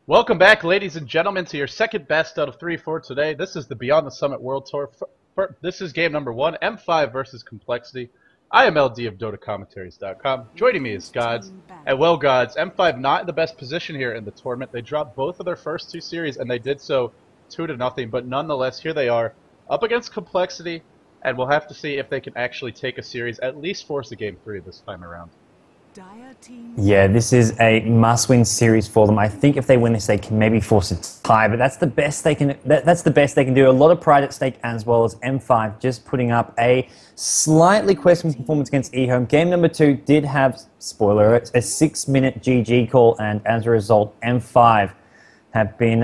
Welcome back, ladies and gentlemen, to your second best out of three for today. This is the Beyond the Summit World Tour. This is game number 1, M5 versus Complexity. I am LD of dotacommentaries.com. Joining me is godz. And well, godz, M5 not in the best position here in the tournament. They dropped both of their first two series, and they did so 2-0. But nonetheless, here they are, up against Complexity, and we'll have to see if they can actually take a series, at least force a game 3 this time around. Yeah, this is a must-win series for them. I think if they win this, they can maybe force a tie, but that's the best they can. That's the best they can do. A lot of pride at stake, as well as M5 just putting up a slightly questionable performance against eHome. Game number 2 did have, spoiler, a 6-minute GG call, and as a result, M5 have been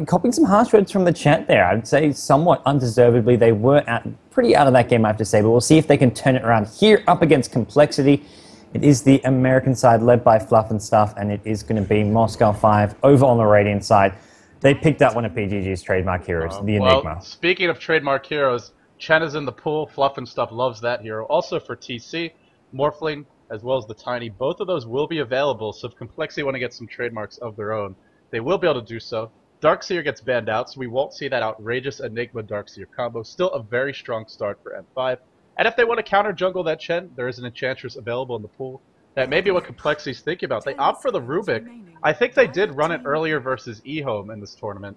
copying some harsh words from the chat there. I'd say somewhat undeservedly. They were pretty out of that game, I have to say, but we'll see if they can turn it around here up against Complexity. It is the American side led by Fluff and Stuff, and it is going to be Moscow 5 over on the Radiant side. They picked up one of PGG's trademark heroes, the Enigma. Well, speaking of trademark heroes, Chen is in the pool. Fluff and Stuff loves that hero. Also for TC, Morphling, as well as the Tiny, both of those will be available, so if Complexity want to get some trademarks of their own, they will be able to do so. Darkseer gets banned out, so we won't see that outrageous Enigma Darkseer combo. Still a very strong start for M5. And if they want to counter jungle that Chen, there is an Enchantress available in the pool. That may be what Complexity's thinking about. They opt for the Rubik. I think they did run it earlier versus eHome in this tournament.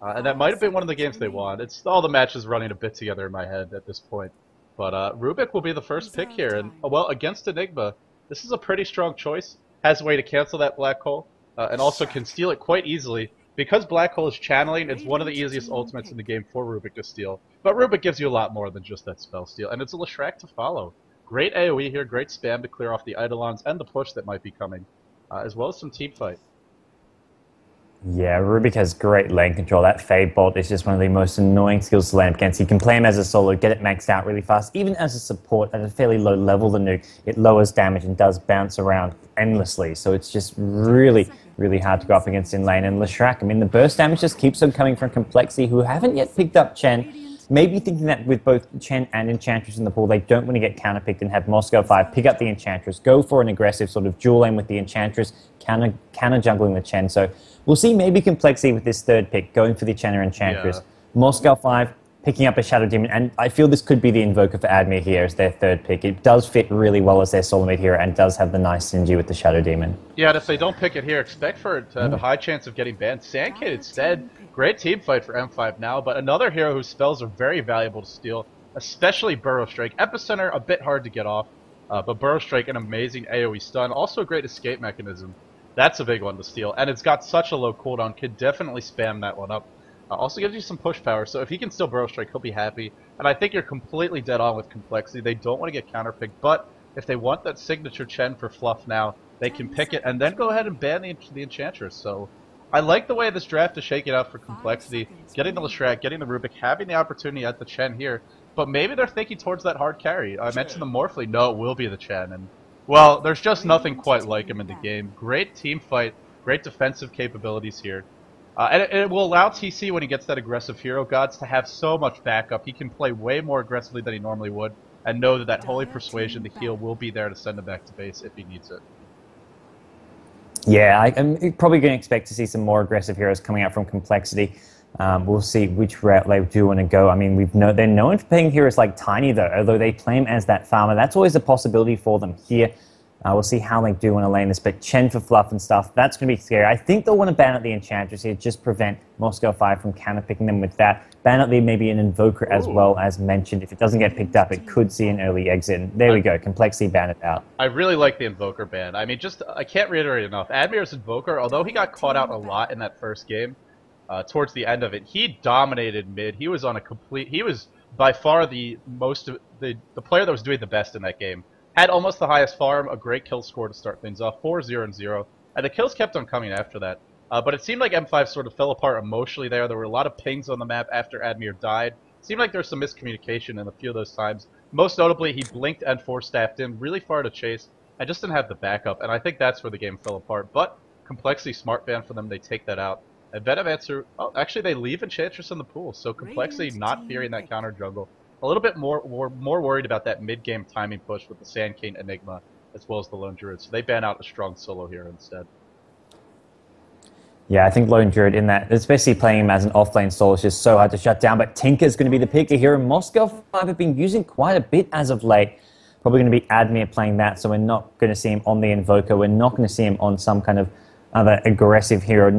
And that might have been one of the games they won. It's all the matches running a bit together in my head at this point. But Rubik will be the first pick here. And, well, against Enigma, this is a pretty strong choice. Has a way to cancel that Black Hole. And also can steal it quite easily. Because Black Hole is channeling, it's one of the easiest ultimates in the game for Rubik to steal. But Rubik gives you a lot more than just that spell steal, and it's a Leshrac to follow. Great AoE here, great spam to clear off the Eidolons and the push that might be coming, as well as some team fight. Yeah, Rubik has great lane control. That Fade Bolt is just one of the most annoying skills to land against. You can play him as a solo, get it maxed out really fast. Even as a support at a fairly low level, the nuke, it lowers damage and does bounce around endlessly. So it's just really hard to go up against in lane. And Leshrac, I mean, the burst damage just keeps on coming from Complexity, who haven't yet picked up Chen. Maybe thinking that with both Chen and Enchantress in the pool, they don't want to get counterpicked and have Moscow 5 pick up the Enchantress, go for an aggressive sort of dual aim with the Enchantress, counter jungling the Chen. So we'll see maybe Complexity with this third pick, going for the Chen or Enchantress. Yeah. Moscow 5 picking up a Shadow Demon, and I feel this could be the Invoker for Admir here as their third pick. It does fit really well as their solo mid hero and does have the nice synergy with the Shadow Demon. Yeah, and if they don't pick it here, expect for it to have a high chance of getting banned. Sandkid instead, great team fight for M5 now, but another hero whose spells are very valuable to steal, especially Burrow Strike. Epicenter, a bit hard to get off, but Burrow Strike, an amazing AoE stun, also a great escape mechanism. That's a big one to steal, and it's got such a low cooldown, could definitely spam that one up. Also gives you some push power, so if he can still Burrow Strike, he'll be happy. And I think you're completely dead on with Complexity. They don't want to get counterpicked, but if they want that signature Chen for Fluff now, they can pick it and then go ahead and ban the Enchantress. So I like the way this draft is shaking out for Complexity. Getting the Leshrac, getting the Rubik, having the opportunity at the Chen here. But maybe they're thinking towards that hard carry. I mentioned the Morphling. No, it will be the Chen. And, well, there's just nothing quite like him in the game. Great team fight, great defensive capabilities here. And it will allow TC, when he gets that aggressive hero, godz, to have so much backup. He can play way more aggressively than he normally would, and know that that Holy Persuasion, the heal, will be there to send him back to base if he needs it. Yeah, I'm probably going to expect to see some more aggressive heroes coming out from Complexity. We'll see which route they do want to go. I mean, they're known for playing heroes like Tiny, though, although they play him as that farmer. That's always a possibility for them here. We'll see how they do want to lane this, but Chen for Fluff and Stuff, that's going to be scary. I think they'll want to ban out the Enchantress here, just prevent Moscow 5 from counterpicking them with that. Ban out maybe an Invoker as well, as mentioned. If it doesn't get picked up, it could see an early exit. And there we go, Complexity ban it out. I really like the Invoker ban. I mean, I can't reiterate enough. Admir's Invoker, although he got caught out a lot in that first game, towards the end of it, he dominated mid. He was on a he was by far the player that was doing the best in that game. Had almost the highest farm, a great kill score to start things off, 4-0-0, and the kills kept on coming after that. But it seemed like M5 sort of fell apart emotionally there. There were a lot of pings on the map after Admir died. It seemed like there was some miscommunication in a few of those times. Most notably, he blinked and 4-staffed in really far to chase. I just didn't have the backup, and I think that's where the game fell apart. But Complexity smart ban for them, they take that out. And Venomancer, oh, actually they leave Enchantress in the pool, so Complexity not fearing that counter jungle. A little bit more worried about that mid-game timing push with the Sand King Enigma, as well as the Lone Druid. So they ban out a strong solo here instead. Yeah, I think Lone Druid in that, especially playing him as an off-lane solo, is just so hard to shut down. But Tinker's going to be the picker here. And Moscow 5 have been using quite a bit as of late. Probably going to be Admir playing that, so we're not going to see him on the Invoker. We're not going to see him on some kind of other aggressive hero.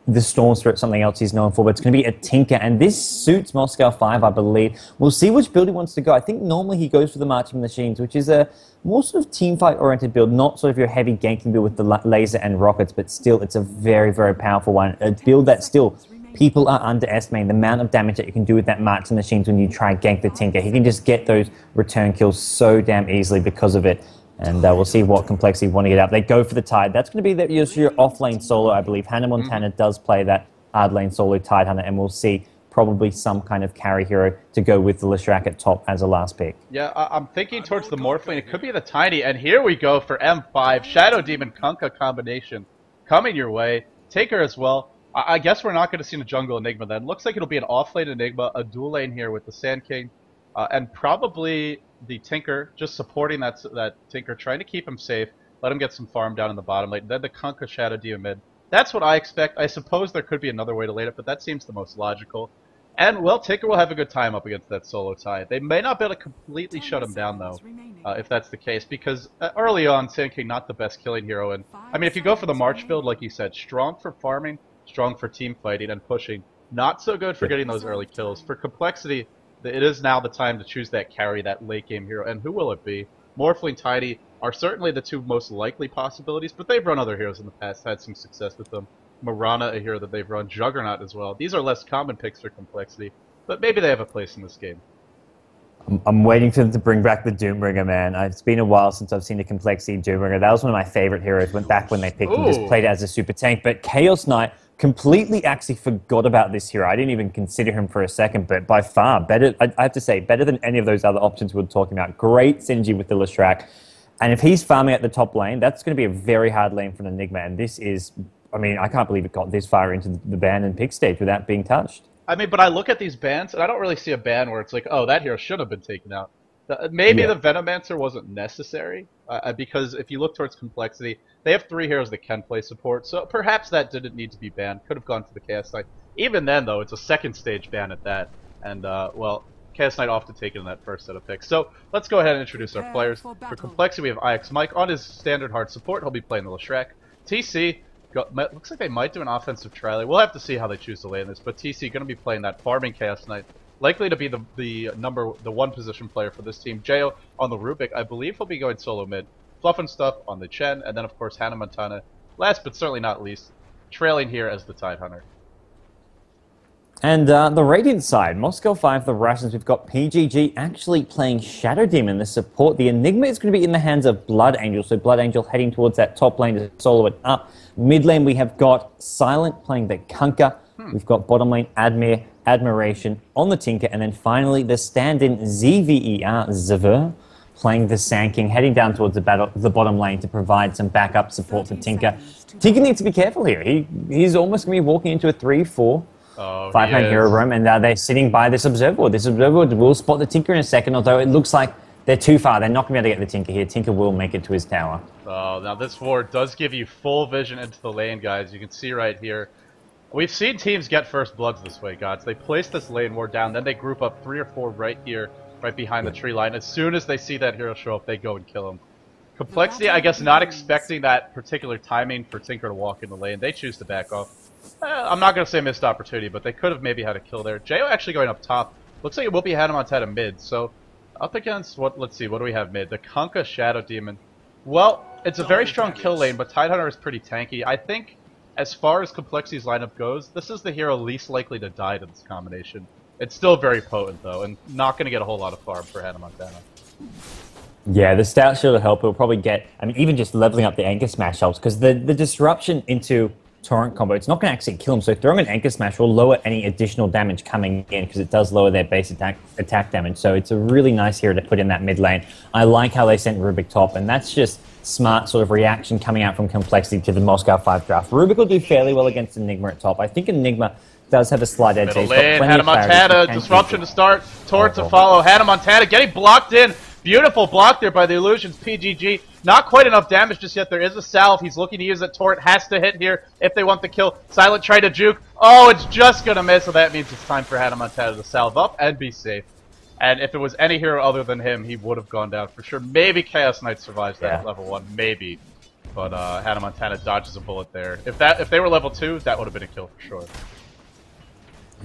The Storm Spirit, something else he's known for, but it's going to be a Tinker. And this suits Moscow 5, I believe. We'll see which build he wants to go. I think normally he goes for the Marching Machines, which is a more sort of teamfight-oriented build, not sort of your heavy ganking build with the laser and rockets, but still, it's a very, very powerful one. A build that still, people are underestimating the amount of damage that you can do with that Marching Machines when you try and gank the Tinker. He can just get those return kills so damn easily because of it. And we'll see what complexity you want to get up. They go for the Tide. That's going to be your off-lane solo, I believe. Hannah Montana does play that hard-lane solo Tide Hunter, and we'll see probably some kind of carry hero to go with the Leshrac at top as a last pick. Yeah, I'm thinking towards the Morphling. It could be the Tiny, and here we go for M5. Shadow Demon Kunkka combination coming your way. Tinker as well. I guess we're not going to see a jungle Enigma then. Looks like it'll be an off-lane Enigma, a dual lane here with the Sand King, and probably the Tinker, just supporting that Tinker, trying to keep him safe, let him get some farm down in the bottom lane, then the Kunkka Shadow Demon mid. That's what I expect. I suppose there could be another way to lane it, but that seems the most logical. And, well, Tinker will have a good time up against that solo Tide. They may not be able to completely shut him down, though, if that's the case, because early on, Sand King not the best killing hero, and, I mean, if you go for the March build, like you said, strong for farming, strong for team fighting and pushing, not so good for getting those early kills. For complexity, it is now the time to choose that carry, that late game hero, and who will it be? Morphling, Tidy are certainly the two most likely possibilities, but they've run other heroes in the past, had some success with them. Mirana, a hero that they've run, Juggernaut as well. These are less common picks for complexity, but maybe they have a place in this game. I'm waiting for them to bring back the Doombringer, man. It's been a while since I've seen a complexity Doombringer. That was one of my favorite heroes. Went back when they picked him, just played it as a super tank. But Chaos Knight completely actually forgot about this hero. I didn't even consider him for a second, but by far better. I have to say, better than any of those other options we were talking about. Great synergy with the Leshrac. And if he's farming at the top lane, that's going to be a very hard lane for an Enigma. And this is, I mean, I can't believe it got this far into the ban and pick stage without being touched. I mean, but I look at these bans, and I don't really see a ban where it's like, oh, that hero should have been taken out. Maybe the Venomancer wasn't necessary, because if you look towards complexity, they have 3 heroes that can play support, so perhaps that didn't need to be banned. Could have gone for the Chaos Knight. Even then, though, it's a second stage ban at that, and, well, Chaos Knight often taken in that first set of picks. So let's go ahead and introduce our players. For complexity, we have IX Mike. On his standard hard support, he'll be playing the Leshrac. TC, looks like they might do an offensive trial. We'll have to see how they choose to lay in this, but TC going to be playing that farming Chaos Knight. Likely to be the one position player for this team. Jo on the Rubik, I believe he'll be going solo mid. Fluff and Stuff on the Chen, and then of course Hannah Montana, last but certainly not least, trailing here as the Tide Hunter. And the Radiant side, Moscow 5, the Russians, we've got PGG actually playing Shadow Demon, the support. The Enigma is going to be in the hands of Blood Angel, so Blood Angel heading towards that top lane to solo it up. Mid lane, we have got Silent playing the Kunkka. We've got bottom lane Admiration on the Tinker, and then finally the stand-in Zver playing the Sand King, heading down towards the bottom lane to provide some backup support for Tinker. Tinker needs to be careful here. He's almost going to be walking into a 3-4. 5-man hero room, and they're sitting by this observer board. This observer board will spot the Tinker in a second, although it looks like they're too far. They're not going to be able to get the Tinker here. Tinker will make it to his tower. Oh, now this ward does give you full vision into the lane, guys. You can see right here. We've seen teams get first bloods this way, Godz. They place this lane ward down, then they group up 3 or 4 right here, right behind the tree line. As soon as they see that hero show up, they go and kill him. Complexity, I guess, not expecting that particular timing for Tinker to walk in the lane. They choose to back off. I'm not going to say missed opportunity, but they could have maybe had a kill there. Jo actually going up top. Looks like it will be Hannah Montana mid, so up against, let's see, what do we have mid? The Kunkka Shadow Demon. Well, it's a very strong kill lane, but Tide Hunter is pretty tanky. I think, as far as Complexity's lineup goes, this is the hero least likely to die to this combination. It's still very potent, though, and not going to get a whole lot of farm for Hannah Montana. Yeah, the Stout Shield will help. It'll probably get, I mean, even just leveling up the Anchor Smash helps, because the disruption into Torrent combo, it's not going to actually kill them, so throwing an Anchor Smash will lower any additional damage coming in, because it does lower their base attack damage, so it's a really nice hero to put in that mid lane. I like how they sent Rubik top, and that's just smart sort of reaction coming out from Complexity to the Moscow 5 draft. Rubik will do fairly well against Enigma at top. I think Enigma does have a slight edge. Middle lane, Hannah Montana, disruption to start, Torrent to follow, Hannah Montana getting blocked in Beautiful block there by the Illusions. PGG, not quite enough damage just yet. There is a salve. He's looking to use it. Torrent has to hit here if they want the kill. Silent tried to juke. Oh, it's just going to miss, so that means it's time for Hannah Montana to salve up and be safe. And if it was any hero other than him, he would have gone down for sure. Maybe Chaos Knight survives that at level 1, maybe. But Hannah Montana dodges a bullet there. If they were level 2, that would have been a kill for sure.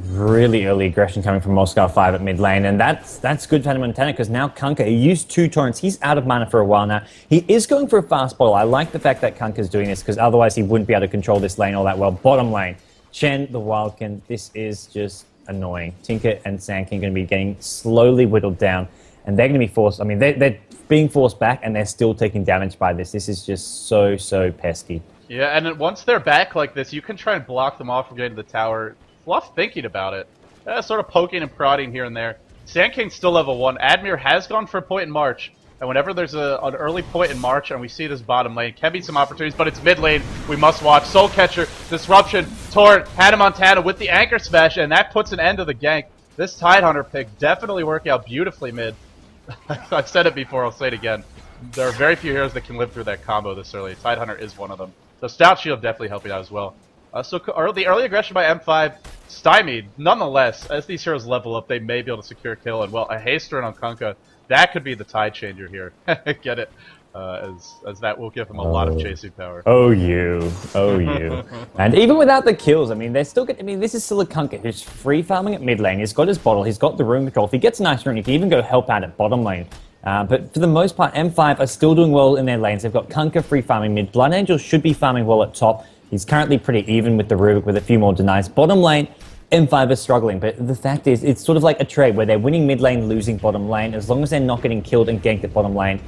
Really early aggression coming from Moscow 5 at mid lane, and that's good for Hannah Montana because now Kunkka, he used 2 torrents, he's out of mana for a while now. He is going for a fast bottle. I like the fact that Kunkka's doing this because otherwise he wouldn't be able to control this lane all that well. Bottom lane, Chen, the Wildkin, this is just annoying. Tinker and Sandking are going to be getting slowly whittled down, and they're going to be forced, I mean, they're being forced back, and they're still taking damage by this. This is just so pesky. Yeah, and then once they're back like this, you can try and block them off from getting to the tower. Fluff thinking about it. Sort of poking and prodding here and there. Sand King's still level 1. Admir has gone for a point in March. And whenever there's an early point in March and we see this bottom lane, can be some opportunities, but it's mid lane. We must watch. Soul Catcher, Disruption, Torrent, Hannah Montana with the Anchor Smash, and that puts an end to the gank. This Tidehunter pick definitely working out beautifully mid. I've said it before, I'll say it again. There are very few heroes that can live through that combo this early. Tidehunter is one of them. So Stout Shield definitely helping out as well. So the early aggression by M5 stymied. Nonetheless, as these heroes level up, they may be able to secure a kill. And, well, a haste run on Kunkka, that could be the tide changer here. Get it? As that will give him a lot of chasing power. Oh, you. And even without the kills, I mean, they're still getting, I mean, this is still a Kunkka who's free farming at mid lane. He's got his bottle, he's got the rune control. If he gets a nice rune, he can even go help out at bottom lane. But for the most part, M5 are still doing well in their lanes. They've got Kunkka free farming mid. Blood Angel should be farming well at top. He's currently pretty even with the Rubik with a few more denies. Bottom lane, M5 is struggling, but the fact is, it's sort of like a trade where they're winning mid lane, losing bottom lane. As long as they're not getting killed and ganked at bottom lane,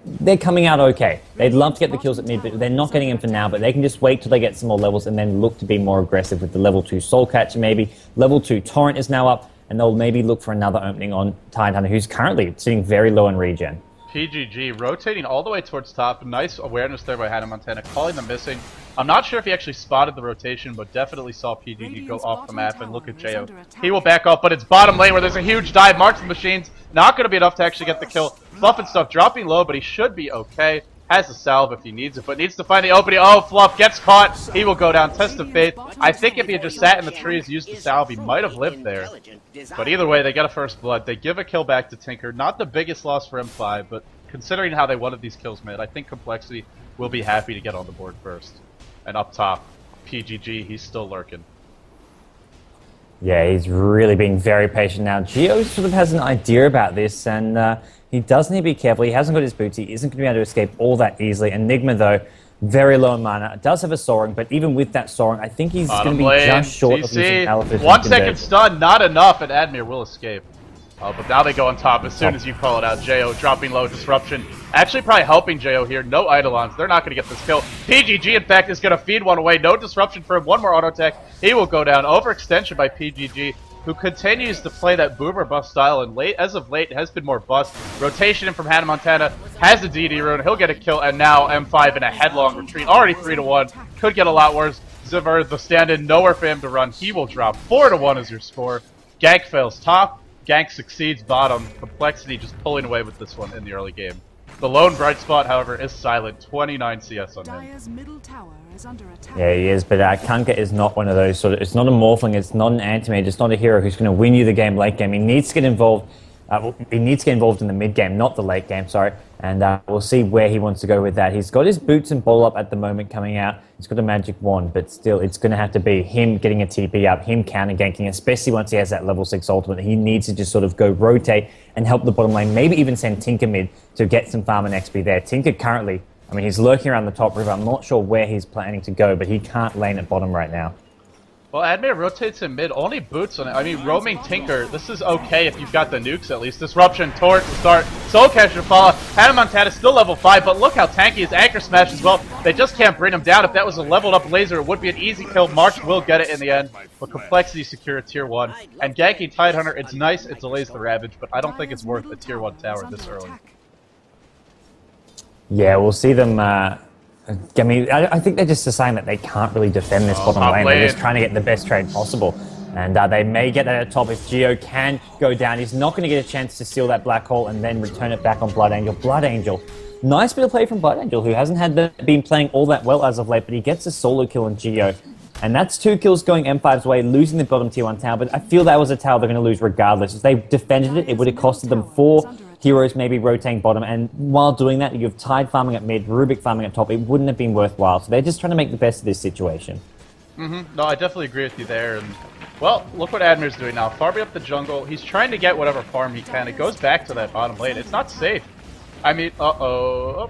they're coming out okay. They'd love to get the kills at mid, but they're not getting them for now, but they can just wait till they get some more levels and then look to be more aggressive with the level 2 Soul Catcher maybe. Level 2 Torrent is now up, and they'll maybe look for another opening on Tidehunter, who's currently sitting very low in regen. PGG rotating all the way towards top. Nice awareness there by Hannah Montana, calling them missing. I'm not sure if he actually spotted the rotation, but definitely saw PGG go off the map and look at Jo. He will back up, but it's bottom lane where there's a huge dive. Marks the Machines, not going to be enough to actually get the kill. Fluff and stuff dropping low, but he should be okay. Has a salve if he needs it, but needs to find the opening. Oh, Fluff gets caught. He will go down. Test of Faith. I think if he had just sat in the trees, used the salve, he might have lived there. But either way, they get a first blood. They give a kill back to Tinker. Not the biggest loss for M5, but considering how they wanted these kills made, I think Complexity will be happy to get on the board first. And up top, PGG, he's still lurking. Yeah, he's really being very patient now. Geo sort of has an idea about this, and he does need to be careful. He hasn't got his boots. He isn't going to be able to escape all that easily. Enigma, though, very low in mana. Does have a soaring, but even with that soaring, I think he's going to be just short of using Elephant. 1 second stun, not enough, and Admir will escape. But now they go on top as soon as you call it out. Jo dropping low, Disruption. Actually probably helping Jo here. No Eidolons. They're not going to get this kill. PGG, in fact, is going to feed one away. No Disruption for him. One more auto attack. He will go down. Overextension by PGG, who continues to play that Boomer buff style, and as of late has been more bust. Rotation in from Hannah Montana. Has the DD rune. He'll get a kill, and now M5 in a headlong retreat. Already 3-1. Could get a lot worse. Zivir, the stand-in, nowhere for him to run. He will drop. 4-1 is your score. Gank fails top. Gank succeeds bottom. Complexity just pulling away with this one in the early game. The lone bright spot, however, is Silent. 29 CS on him. Yeah, he is, but Kunkka is not one of those sort of... It's not a Morphling, it's not an Anti-Mage, it's not a hero who's going to win you the game late game. He needs to get involved... he needs to get involved in the mid game, not the late game, sorry. And we'll see where he wants to go with that. He's got his boots and ball up at the moment coming out. He's got a magic wand, but still, it's going to have to be him getting a TP up, him counter-ganking, especially once he has that level 6 ultimate. He needs to just sort of go rotate and help the bottom lane, maybe even send Tinker mid to get some farm and XP there. Tinker currently, I mean, he's lurking around the top river. I'm not sure where he's planning to go, but he can't lane at bottom right now. Well, Admir rotates in mid, only boots on it. I mean, roaming Tinker, this is okay if you've got the nukes at least. Disruption, Torrent to start, Soul Catcher to follow. Hannah Montana still level 5, but look how tanky his Anchor Smash as well. They just can't bring him down. If that was a leveled up laser, it would be an easy kill. March will get it in the end, but Complexity secure a tier 1. And ganking Tidehunter, it's nice, it delays the Ravage, but I don't think it's worth a tier 1 tower this early. Yeah, we'll see them... I mean, I think they're just deciding that they can't really defend this bottom lane. They're just trying to get the best trade possible. And they may get that at top if Geo can go down. He's not going to get a chance to steal that black hole and then return it back on Blood Angel. Blood Angel, nice bit of play from Blood Angel, who hasn't been playing all that well as of late, but he gets a solo kill on Geo. And that's 2 kills going M5's way, losing the bottom tier 1 tower. But I feel that was a tower they're going to lose regardless. If they defended it, it would have costed them 4 heroes maybe rotating bottom. And while doing that, you've Tide farming at mid, Rubik farming at top. It wouldn't have been worthwhile. So they're just trying to make the best of this situation. No, I definitely agree with you there. And well, look what Admir's doing now. Farming up the jungle. He's trying to get whatever farm he can. It goes back to that bottom lane. It's not safe. I mean, uh-oh.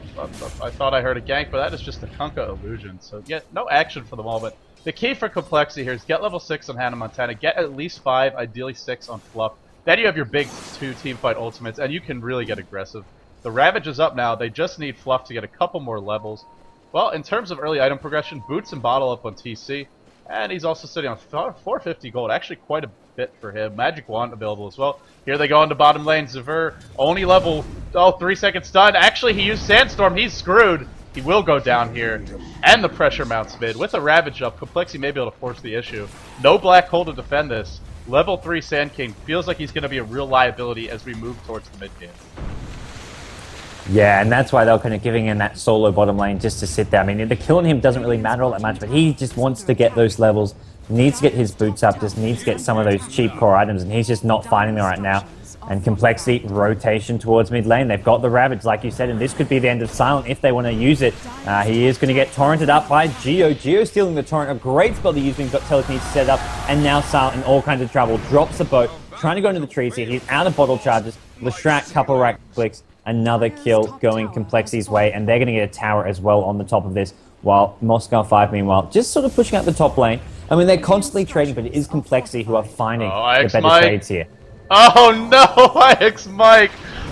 I thought I heard a gank, but that is just a Kunkka illusion. So, yeah, no action for the moment. The key for complexity here is get level 6 on Hannah Montana, get at least 5, ideally 6 on Fluff. Then you have your big 2 teamfight ultimates, and you can really get aggressive. The Ravage is up now. They just need Fluff to get a couple more levels. Well, in terms of early item progression, Boots and Bottle up on TC. And he's also sitting on 450 gold. Actually, quite a bit for him. Magic Wand available as well. Here they go into bottom lane. Zivir, only level 3-second stun. Actually, he used Sandstorm. He's screwed. He will go down here. And the pressure mounts mid. With a Ravage up, Complexity may be able to force the issue. No black hole to defend this. Level 3 Sand King feels like he's going to be a real liability as we move towards the mid game. Yeah, and that's why they're kind of giving him that solo bottom lane just to sit there. I mean, the kill on him doesn't really matter all that much, but he just wants to get those levels, needs to get his boots up, just needs to get some of those cheap core items, and he's just not finding them right now. And Complexity, rotation towards mid lane. They've got the Ravage, like you said, and this could be the end of Silent if they want to use it. He is going to get torrented up by Geo. Geo stealing the torrent, a great spell to use when he's got telekinesis set up, and now Silent in all kinds of trouble. Drops the boat, trying to go into the trees here. He's out of bottle charges. Leshrac, couple right clicks. Another kill going Complexity's way, and they're going to get a tower as well on the top of this, while Moscow 5, meanwhile, just sort of pushing out the top lane. I mean, they're constantly trading, but it is Complexity who are finding the better trades here. Oh no, IX Mike!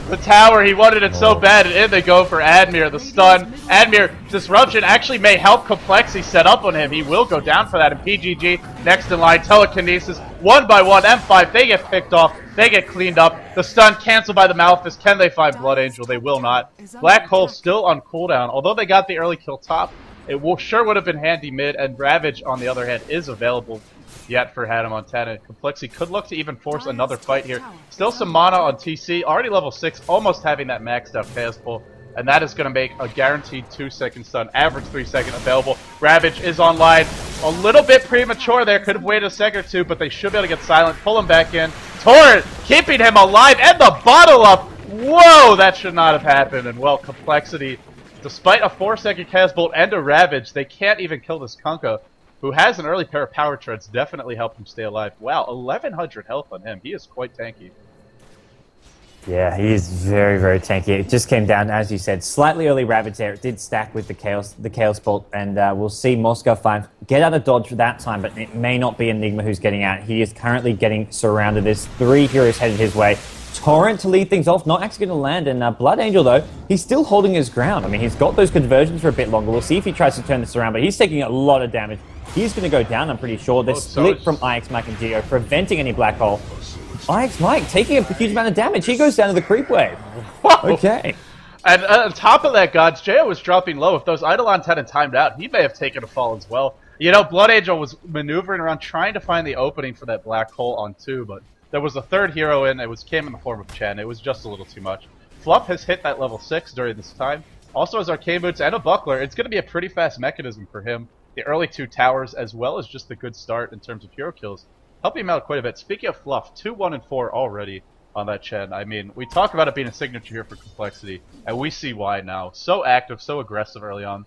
The tower, he wanted it so bad, and in they go for Admir, the stun. Admir, Disruption actually may help Complexity set up on him. He will go down for that, and PGG next in line, Telekinesis, 1 by 1, M5, they get picked off, they get cleaned up. The stun canceled by the Malefice. Can they find Blood Angel? They will not. Black Hole still on cooldown. Although they got the early kill top, it sure would have been handy mid, and Ravage, on the other hand, is available yet for Hannah Montana. Complexity could look to even force another fight here. Still some mana on TC, already level 6, almost having that maxed out Chaos Pull, and that is going to make a guaranteed 2-second stun, average 3-second available. Ravage is online. A little bit premature there, could have waited a second or two, but they should be able to get Silent, pull him back in. Torrent keeping him alive, and the bottle up! Whoa, that should not have happened, and well, Complexity, despite a 4-second Chaos Bolt and a Ravage, they can't even kill this Kunkka, who has an early pair of power treads, definitely helped him stay alive. Wow, 1100 health on him. He is quite tanky. Yeah, he is very, very tanky. It just came down, as you said, slightly early Ravage there. It did stack with the Chaos Bolt, and we'll see Moscow 5 get out of dodge for that time, but it may not be Enigma who's getting out. He is currently getting surrounded. There's 3 heroes headed his way. Torrent to lead things off, not actually going to land, and Blood Angel, though, he's still holding his ground. I mean, he's got those conversions for a bit longer. We'll see if he tries to turn this around, but he's taking a lot of damage. He's going to go down, I'm pretty sure. They're split from IX Mike and Geo, preventing any black hole. IX Mike taking a huge amount of damage. He goes down to the creep wave. Okay. And on top of that, godz, Geo was dropping low. If those Eidolons hadn't timed out, he may have taken a fall as well. You know, Blood Angel was maneuvering around trying to find the opening for that black hole on 2, but there was a 3rd hero in. It came in the form of Chen. It was just a little too much. Fluff has hit that level 6 during this time. Also has Arcane Boots and a Buckler. It's going to be a pretty fast mechanism for him. The early 2 towers, as well as just the good start in terms of hero kills, helping him out quite a bit. Speaking of Fluff, 2, 1, and 4 already on that Chen. I mean, we talk about it being a signature here for Complexity, and we see why now. So active, so aggressive early on.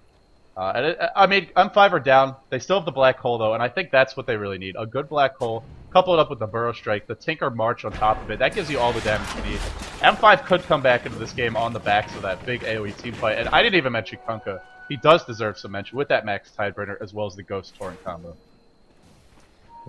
I mean, M5 are down. They still have the Black Hole, though, and I think that's what they really need. A good Black Hole, coupled up with the Burrow Strike, the Tinker March on top of it. That gives you all the damage you need. M5 could come back into this game on the backs of that big AoE team fight, and I didn't even mention Kunkka. He does deserve some mention with that max Tideburner as well as the Ghost Torrent combo.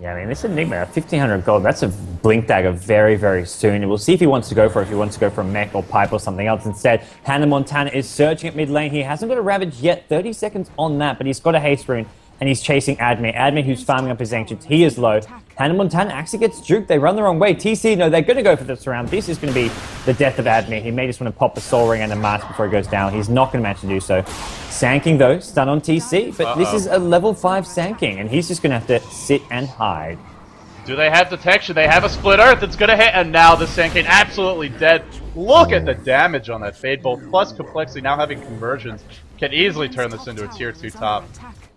Yeah, I mean, this Enigma, 1,500 gold, that's a Blink Dagger very, very soon. And we'll see if he wants to go for it, if he wants to go for a mech or pipe or something else instead. Hannah Montana is searching at mid lane. He hasn't got a Ravage yet, 30 seconds on that, but he's got a Haste Rune, and he's chasing Admir. Admir, who's farming up his Ancients, he is low. Hannah Montana actually gets juked. They run the wrong way. TC, no, they're going to go for this round. This is going to be the death of Admir. He may just want to pop a Soul Ring and a Mask before he goes down. He's not going to manage to do so. Sand King, though, stun on TC, but this is a level 5 Sand King, and he's just going to have to sit and hide. Do they have detection? They have a split earth. It's going to hit, and now the Sand King absolutely dead. Look at the damage on that Fade Bolt, plus complexity now having conversions can easily turn this into a tier 2 top.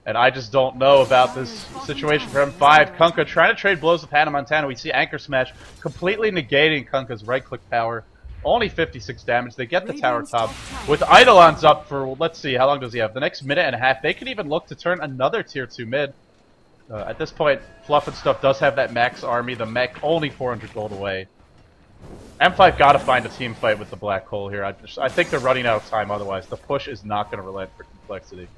And I just don't know about this situation for M5. kunkka trying to trade blows with Hannah Montana. We see Anchor Smash completely negating kunkka's right-click power. Only 56 damage. They get the tower top. With Eidolon's up for, let's see, how long does he have? The next minute and a half. They could even look to turn another tier 2 mid. At this point, Fluff and Stuff does have that max army. The mech only 400 gold away. M5 gotta find a team fight with the Black coL here. I think they're running out of time otherwise. The push is not going to relent for complexity.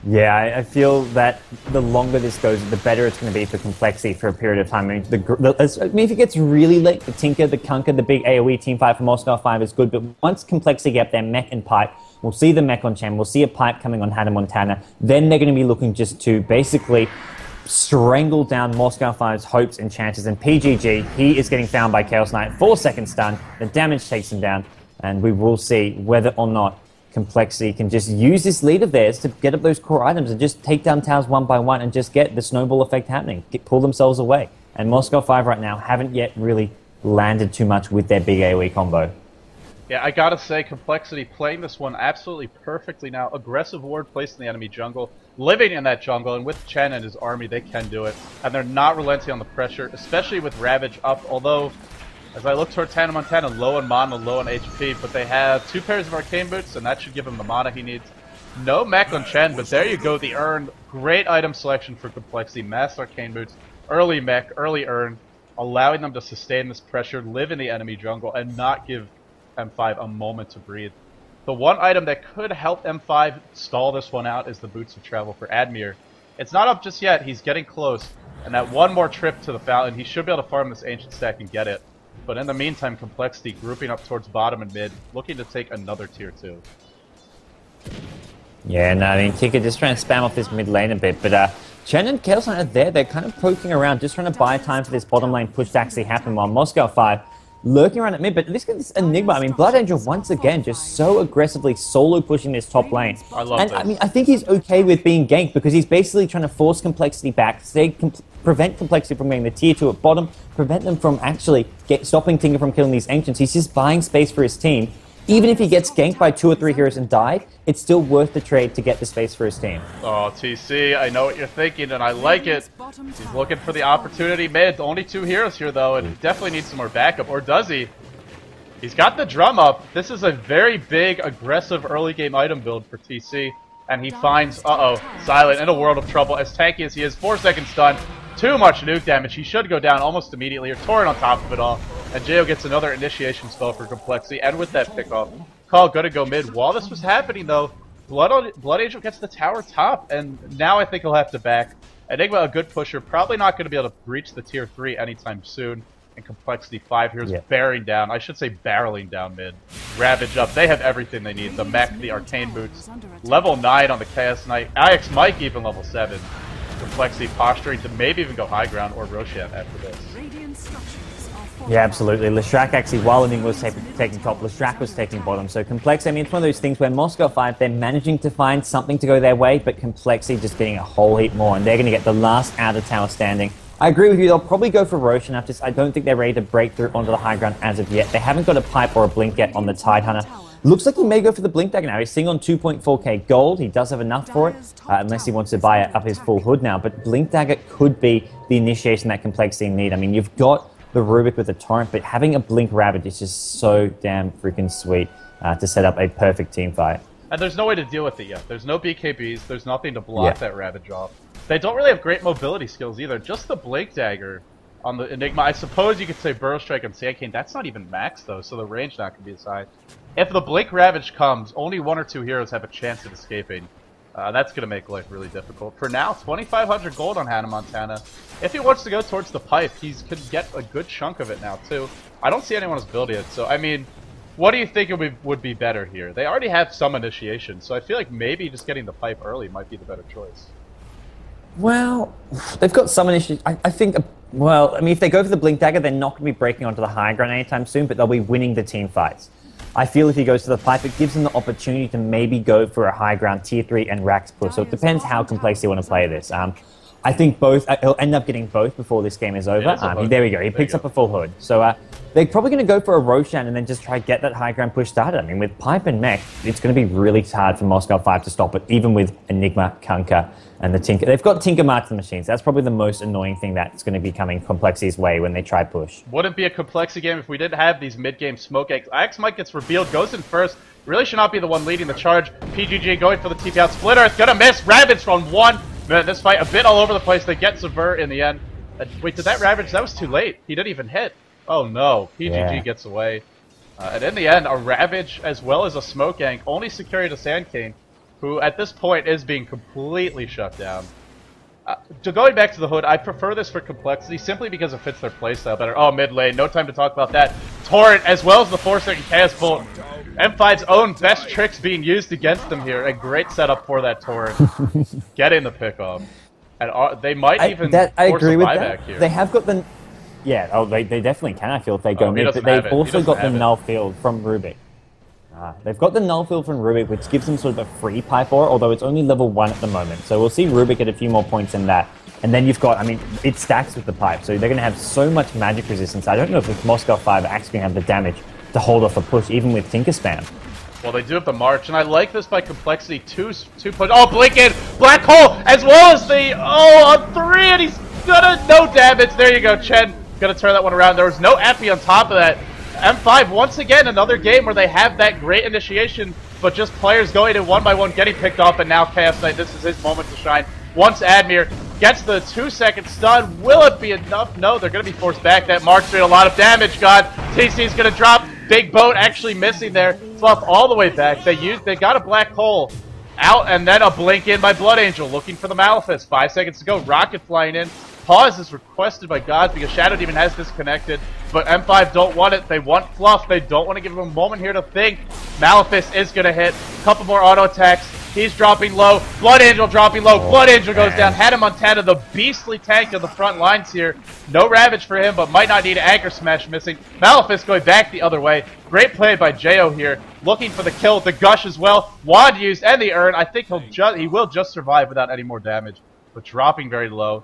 Yeah, I feel that the longer this goes, the better it's going to be for complexity for a period of time. I mean, if it gets really late, the Tinker, the kunkka, the big AoE team fight for Moscow 5 is good, but once complexity get their mech and pipe, we'll see the mech on Chen, we'll see a pipe coming on Hannah Montana, then they're going to be looking just to basically strangle down Moscow 5's hopes and chances. And PGG, he is getting found by Chaos Knight, 4-second stun, the damage takes him down, and we will see whether or not complexity can just use this lead of theirs to get up those core items and just take down towers one by one and just get the snowball effect happening, pull themselves away. And Moscow 5 right now haven't yet really landed too much with their big AoE combo. Yeah, I gotta say, complexity playing this one absolutely perfectly now. Aggressive ward placed in the enemy jungle, living in that jungle, and with Chen and his army, they can do it. And they're not relenting on the pressure, especially with Ravage up, although as I look towards Hannah Montana, low on mana, low on HP, but they have 2 pairs of Arcane Boots, and that should give him the mana he needs. No mech on Chen, but there you go, the Urn. Great item selection for complexity. Mass Arcane Boots, early mech, early Urn, allowing them to sustain this pressure, live in the enemy jungle, and not give M5 a moment to breathe. The one item that could help M5 stall this one out is the Boots of Travel for Admir. It's not up just yet, he's getting close, and that one more trip to the fountain, he should be able to farm this Ancient Stack and get it. But in the meantime, complexity grouping up towards bottom and mid, looking to take another tier 2. Yeah, no, I mean, Kika just trying to spam off this mid lane a bit, but Chen and Chaos Knight are there. They're kind of poking around, just trying to buy time for this bottom lane push to actually happen, while Moscow 5 lurking around at mid. But this Enigma, I mean, Blood Angel once again just so aggressively solo pushing this top lane. I love this. I mean, I think he's okay with being ganked because he's basically trying to force complexity back, prevent complexity from getting the tier 2 at bottom, prevent them from actually stopping Tinker from killing these ancients. He's just buying space for his team. Even if he gets ganked by 2 or 3 heroes and died, it's still worth the trade to get the space for his team. Oh, TC, I know what you're thinking, and I like it. He's looking for the opportunity mid. Only 2 heroes here, though, and he definitely needs some more backup. Or does he? He's got the drum up. This is a very big, aggressive early game item build for TC. And he finds, Silent in a world of trouble. As tanky as he is, 4-second stun. Too much nuke damage. He should go down almost immediately. Or Torrent on top of it all. And Jo gets another initiation spell for complexity. And with that pickoff, coL gonna go mid. While this was happening, though, Blood Angel gets the tower top. And now I think he'll have to back. Enigma, a good pusher. Probably not going to be able to breach the tier 3 anytime soon. And complexity 5 here's bearing down. I should say barreling down mid. Ravage up. They have everything they need. The mech, the arcane boots. Level 9 on the Chaos Knight. Ix might even level 7. Complexity posturing to maybe even go high ground or Roshan after this. Yeah, absolutely. Leshrac actually, while Enigma was taking top, Leshrac was taking bottom. So Complexity, I mean, it's one of those things where Moscow 5, they're managing to find something to go their way, but Complexity just getting a whole heap more, and they're going to get the last outer tower standing. I agree with you, they'll probably go for Roshan after this. I don't think they're ready to break through onto the high ground as of yet. They haven't got a pipe or a blink yet on the Tidehunter. Looks like he may go for the Blink Dagger now. He's sitting on 2.4k gold. He does have enough for it, unless he wants to buy up his full hood now. But Blink Dagger could be the initiation that Complexity need. I mean, you've got the Rubik with the Torrent, but having a Blink Ravage is just so damn freaking sweet to set up a perfect team fight. And there's no way to deal with it yet. There's no BKBs. There's nothing to block that Ravage off. They don't really have great mobility skills either. Just the Blink Dagger on the Enigma. I suppose you could say Burrow Strike and Sand King. That's not even max, though, so the range not going to be as high. If the Blink Ravage comes, only 1 or 2 heroes have a chance at escaping. That's going to make life really difficult. For now, 2,500 gold on Hannah Montana. If he wants to go towards the pipe, he could get a good chunk of it now, too. I don't see anyone else building it, so, I mean, what do you think would be better here? They already have some initiation, so I feel like maybe just getting the pipe early might be the better choice. Well, they've got some initiation. I think, well, I mean, if they go for the Blink Dagger, they're not going to be breaking onto the high ground anytime soon, but they'll be winning the team fights. I feel if he goes to the pipe, it gives him the opportunity to maybe go for a high ground tier 3 and Rax push. So it depends how complex you want to play this. I think both. He'll end up getting both before this game is over. There we go. He picks up a full hood. So they're probably going to go for a Roshan and then just try to get that high ground push started. I mean, with Pipe and Mech, it's going to be really hard for Moscow 5 to stop it, even with Enigma, Kunkka, and the Tinker. They've got Tinker marked the machines. That's probably the most annoying thing that's going to be coming Complexity's way when they try push. Wouldn't be a Complexity game if we didn't have these mid-game smoke eggs. Axe Mike gets revealed, goes in first. Really should not be the one leading the charge. PGG going for the TP out. Split Earth, gonna miss. Ravage on one. Man, this fight a bit all over the place. They get Subvert in the end. Wait, did that Ravage? That was too late. He didn't even hit. Oh no, PGG gets away. And in the end, a Ravage as well as a Smoke Gank, only securing to Sand King, who at this point is being completely shut down. Going back to the hood, I prefer this for Complexity simply because it fits their playstyle better. Oh, mid lane, no time to talk about that. Torrent as well as the 4-second Chaos Bolt. M5's own best tricks being used against them here. A great setup for that Torrent. Getting the pick off. And they might even force a buyback here. They have got the... Yeah, they definitely can, I feel, if they go mid. But they've also got the null field from Rubik. They've got the null field from Rubik, which gives them sort of a free pipe aura, although it's only level 1 at the moment. So we'll see Rubik get a few more points in that. And then you've got, I mean, it stacks with the pipe, so they're going to have so much magic resistance. I don't know if Moscow 5 are actually going to have the damage to hold off a push, even with Tinker Spam. Well, they do have the March, and I like this by Complexity. Two push. Oh, Blink in! Black Hole! As well as the... Oh, on 3, and he's gonna... No damage. There you go, Chen. Gonna turn that one around. There was no epi on top of that. M5, once again, another game where they have that great initiation, but just players going in one by one, getting picked off, and now Chaos Knight, this is his moment to shine. Once Admir gets the 2-second stun, will it be enough? No, they're going to be forced back. That March did a lot of damage, God. TC's going to drop. Big Boat actually missing there. Fluff all the way back. They got a Black Hole out, and then a blink in by Blood Angel, looking for the Malefice. 5 seconds to go. Rocket flying in. Pause is requested by godz because Shadow Demon has disconnected, but M5 don't want it. They want Fluff. They don't want to give him a moment here to think. Malefice is going to hit. Couple more auto attacks. He's dropping low. Blood Angel dropping low. Blood Angel goes down. Hannah Montana, the beastly tank of the front lines here. No Ravage for him, but might not need an Anchor Smash missing. Malefice going back the other way. Great play by Jo here. Looking for the kill. The Gush as well. Wand used and the Urn. I think he will just survive without any more damage, but dropping very low.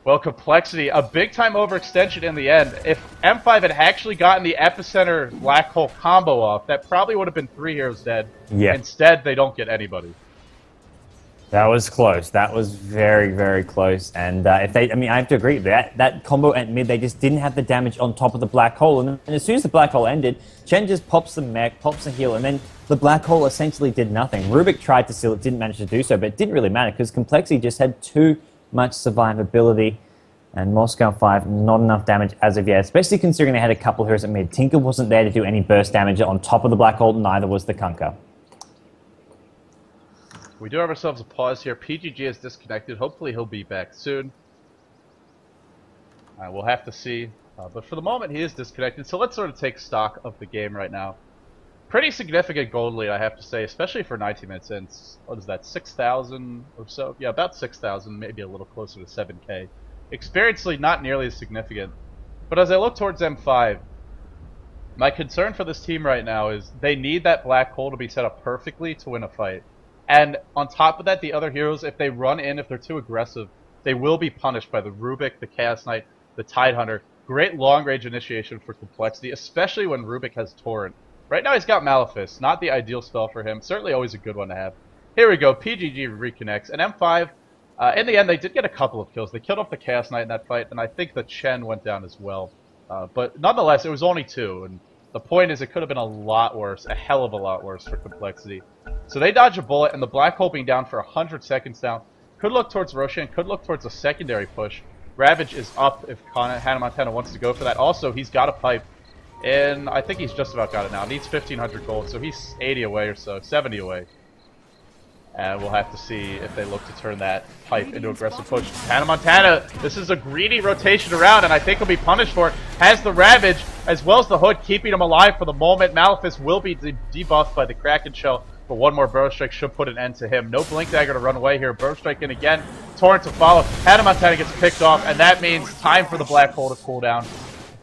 Well, Complexity, a big-time overextension in the end. If M5 had actually gotten the Epicenter Black Hole combo off, that probably would have been 3 heroes dead. Yeah. Instead, they don't get anybody. That was close. That was very, very close. And I have to agree. That combo at mid, they just didn't have the damage on top of the Black Hole. And as soon as the Black Hole ended, Chen just pops the mech, pops the heal, and then the Black Hole essentially did nothing. Rubik tried to seal it, didn't manage to do so, but it didn't really matter because Complexity just had too much survivability, and Moscow 5 not enough damage as of yet, especially considering they had a couple heroes at mid. Tinker wasn't there to do any burst damage on top of the Black Hole, neither was the Kunkka. We do have ourselves a pause here. PGG is disconnected. Hopefully he'll be back soon. We'll have to see. But for the moment, he is disconnected. So let's sort of take stock of the game right now. Pretty significant gold lead, I have to say, especially for 90 minutes in. What is that, 6,000 or so? Yeah, about 6,000, maybe a little closer to 7K. Experience lead not nearly as significant. But as I look towards M5, my concern for this team right now is they need that Black Hole to be set up perfectly to win a fight. And on top of that, the other heroes, if they run in, if they're too aggressive, they will be punished by the Rubik, the Chaos Knight, the Tidehunter. Great long-range initiation for Complexity, especially when Rubik has Torrent. Right now he's got Malefice, not the ideal spell for him. Certainly always a good one to have. Here we go, PGG reconnects. And M5, in the end, they did get a couple of kills. They killed off the Chaos Knight in that fight, and I think the Chen went down as well. But nonetheless, it was only 2, and the point is it could have been a lot worse, a hell of a lot worse for Complexity. So they dodge a bullet, and the Black Hole being down for 100 seconds now. Could look towards Roshan, could look towards a secondary push. Ravage is up if Hannah Montana wants to go for that. Also, he's got a pipe. And I think he's just about got it now. Needs 1,500 gold, so he's 80 away or so, 70 away. And we'll have to see if they look to turn that pipe into aggressive push. Hannah Montana, this is a greedy rotation around, and I think he'll be punished for it. Has the Ravage, as well as the Hood, keeping him alive for the moment. Malefice will be debuffed by the Kraken Shell, but one more Burrow Strike should put an end to him. No Blink Dagger to run away here. Burrow Strike in again. Torrent to follow. Hannah Montana gets picked off, and that means time for the Black Hole to cool down.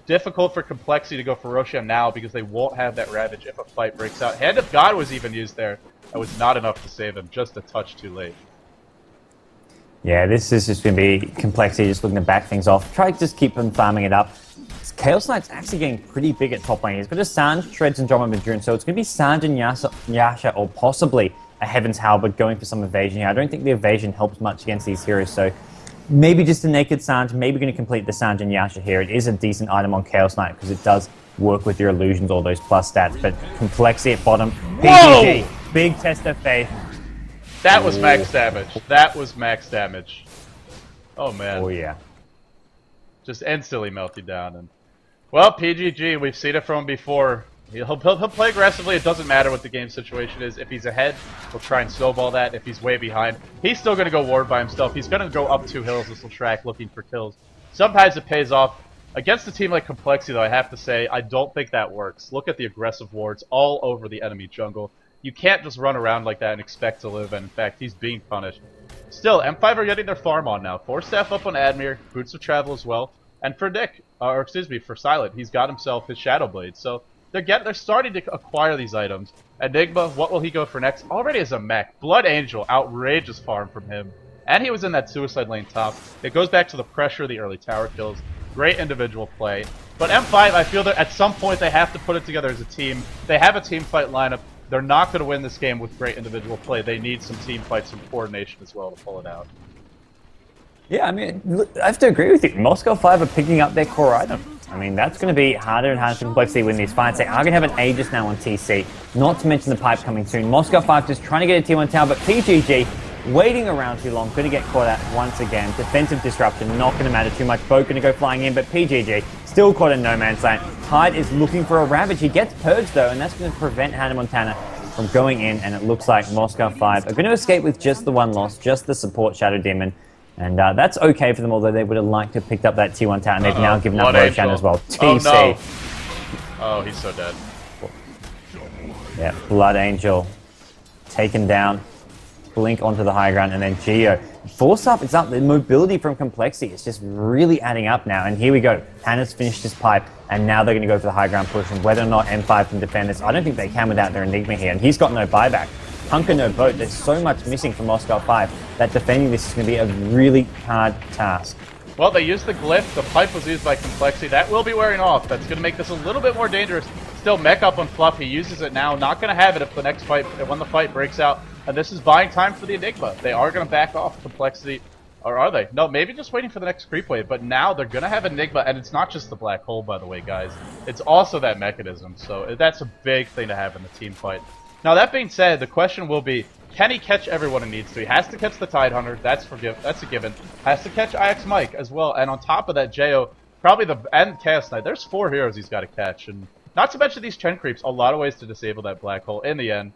Difficult for Complexity to go for Roshan now because they won't have that Ravage if a fight breaks out. Hand of God was even used there. That was not enough to save him, just a touch too late. Yeah, this is just going to be complexity, just looking to back things off. Try to just keep him farming it up. Chaos Knight's actually getting pretty big at top lane. He's got a Sanj, Shreds, and Drama Madrune, so it's going to be Sanj and Yasha, or possibly a Heaven's Halberd going for some evasion here. I don't think the evasion helps much against these heroes, so maybe just a naked Sanj, maybe going to complete the Sanj and Yasha here. It is a decent item on Chaos Knight because it does work with your illusions, all those plus stats, but complexity at bottom. PGG, big test of faith. That was max damage. That was max damage. Oh man. Oh yeah. Just instantly melted down. And well, PGG, we've seen it from him before. He'll play aggressively. It doesn't matter what the game situation is. If he's ahead, he'll try and snowball that. If he's way behind, he's still going to go ward by himself. He's going to go up 2 hills, this little track, looking for kills. Sometimes it pays off. Against a team like Complexity, though, I have to say, I don't think that works. Look at the aggressive wards all over the enemy jungle. You can't just run around like that and expect to live, and in fact, he's being punished. Still, M5 are getting their farm on now. 4 staff up on Admir, Boots of Travel as well. And for Nick, or excuse me, for Silent, he's got himself his Shadow Blade. So they're starting to acquire these items. Enigma, what will he go for next? Already as a mech. Blood Angel, outrageous farm from him. And he was in that suicide lane top. It goes back to the pressure of the early tower kills. Great individual play. But M5, I feel that at some point they have to put it together as a team. They have a team fight lineup. They're not going to win this game with great individual play. They need some team fights, some coordination as well to pull it out. Yeah, I mean, I have to agree with you. Moscow 5 are picking up their core item. I mean, that's going to be harder and harder for Complexity to win these fights. They are going to have an Aegis now on TC, not to mention the pipe coming soon. Moscow 5 just trying to get a T1 tower, but PGG waiting around too long, going to get caught out once again. Defensive disruption, not going to matter too much. Boat going to go flying in, but PGG still caught in no man's land. Tide is looking for a Ravage. He gets purged, though, and that's going to prevent Hannah Montana from going in, and it looks like Moscow 5 are going to escape with just the one loss, just the support Shadow Demon. And that's okay for them, although they would have liked to have picked up that T1 tower, and they've now given up Roshan as well. TC. Oh, no. Oh, he's so dead. Yeah, Blood Angel taken down. Blink onto the high ground, and then Geo. Force up, it's up. The mobility from Complexity is just really adding up now. And here we go. Hannah's finished his pipe, and now they're going to go for the high ground push. And whether or not M5 can defend this, I don't think they can without their Enigma here. And he's got no buyback. Hunker, no boat. There's so much missing from Moscow 5 that defending this is going to be a really hard task. Well, they used the glyph. The pipe was used by Complexity. That will be wearing off. That's going to make this a little bit more dangerous. Still, mech up on Fluff. He uses it now. Not going to have it if the next fight, when the fight breaks out. And this is buying time for the Enigma. They are going to back off Complexity. Or are they? No, maybe just waiting for the next creep wave. But now they're going to have Enigma. And it's not just the black hole, by the way, guys. It's also that mechanism. So that's a big thing to have in the team fight. Now, that being said, the question will be, can he catch everyone he needs to? He has to catch the Tidehunter. That's a given. Has to catch IX Mike as well. And on top of that, Jo, probably and Chaos Knight. There's 4 heroes he's got to catch. And not to mention these Chen creeps. A lot of ways to disable that black hole. In the end,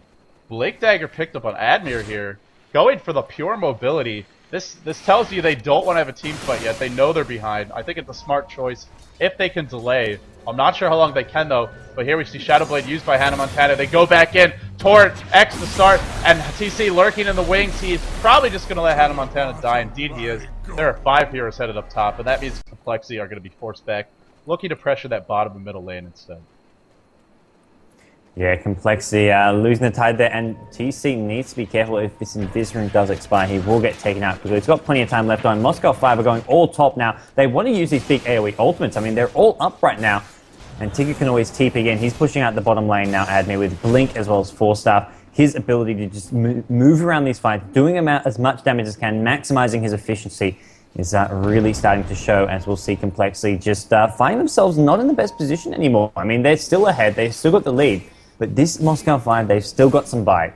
Blake Dagger picked up on Admir here. Going for the pure mobility. This tells you they don't want to have a team fight yet. They know they're behind. I think it's a smart choice if they can delay. I'm not sure how long they can, though. But here we see Shadow Blade used by Hannah Montana. They go back in. Torrent, X to start, and TC lurking in the wings. He's probably just going to let Hannah Montana die. Indeed he is. There are 5 heroes headed up top, and that means Complexity are going to be forced back, looking to pressure that bottom and middle lane instead. Yeah, Complexity losing the tide there, and TC needs to be careful. If this Invis Room does expire, he will get taken out because he's got plenty of time left on. Moscow 5 are going all top now. They want to use these big AoE ultimates. I mean, they're all up right now. And Tigger can always TP again. He's pushing out the bottom lane now, Admir, with Blink as well as 4 staff. His ability to just move around these fights, doing as much damage as can, maximizing his efficiency is really starting to show, as we'll see Complexity just find themselves not in the best position anymore. I mean, they're still ahead. They've still got the lead. But this Moscow 5, they've still got some bite.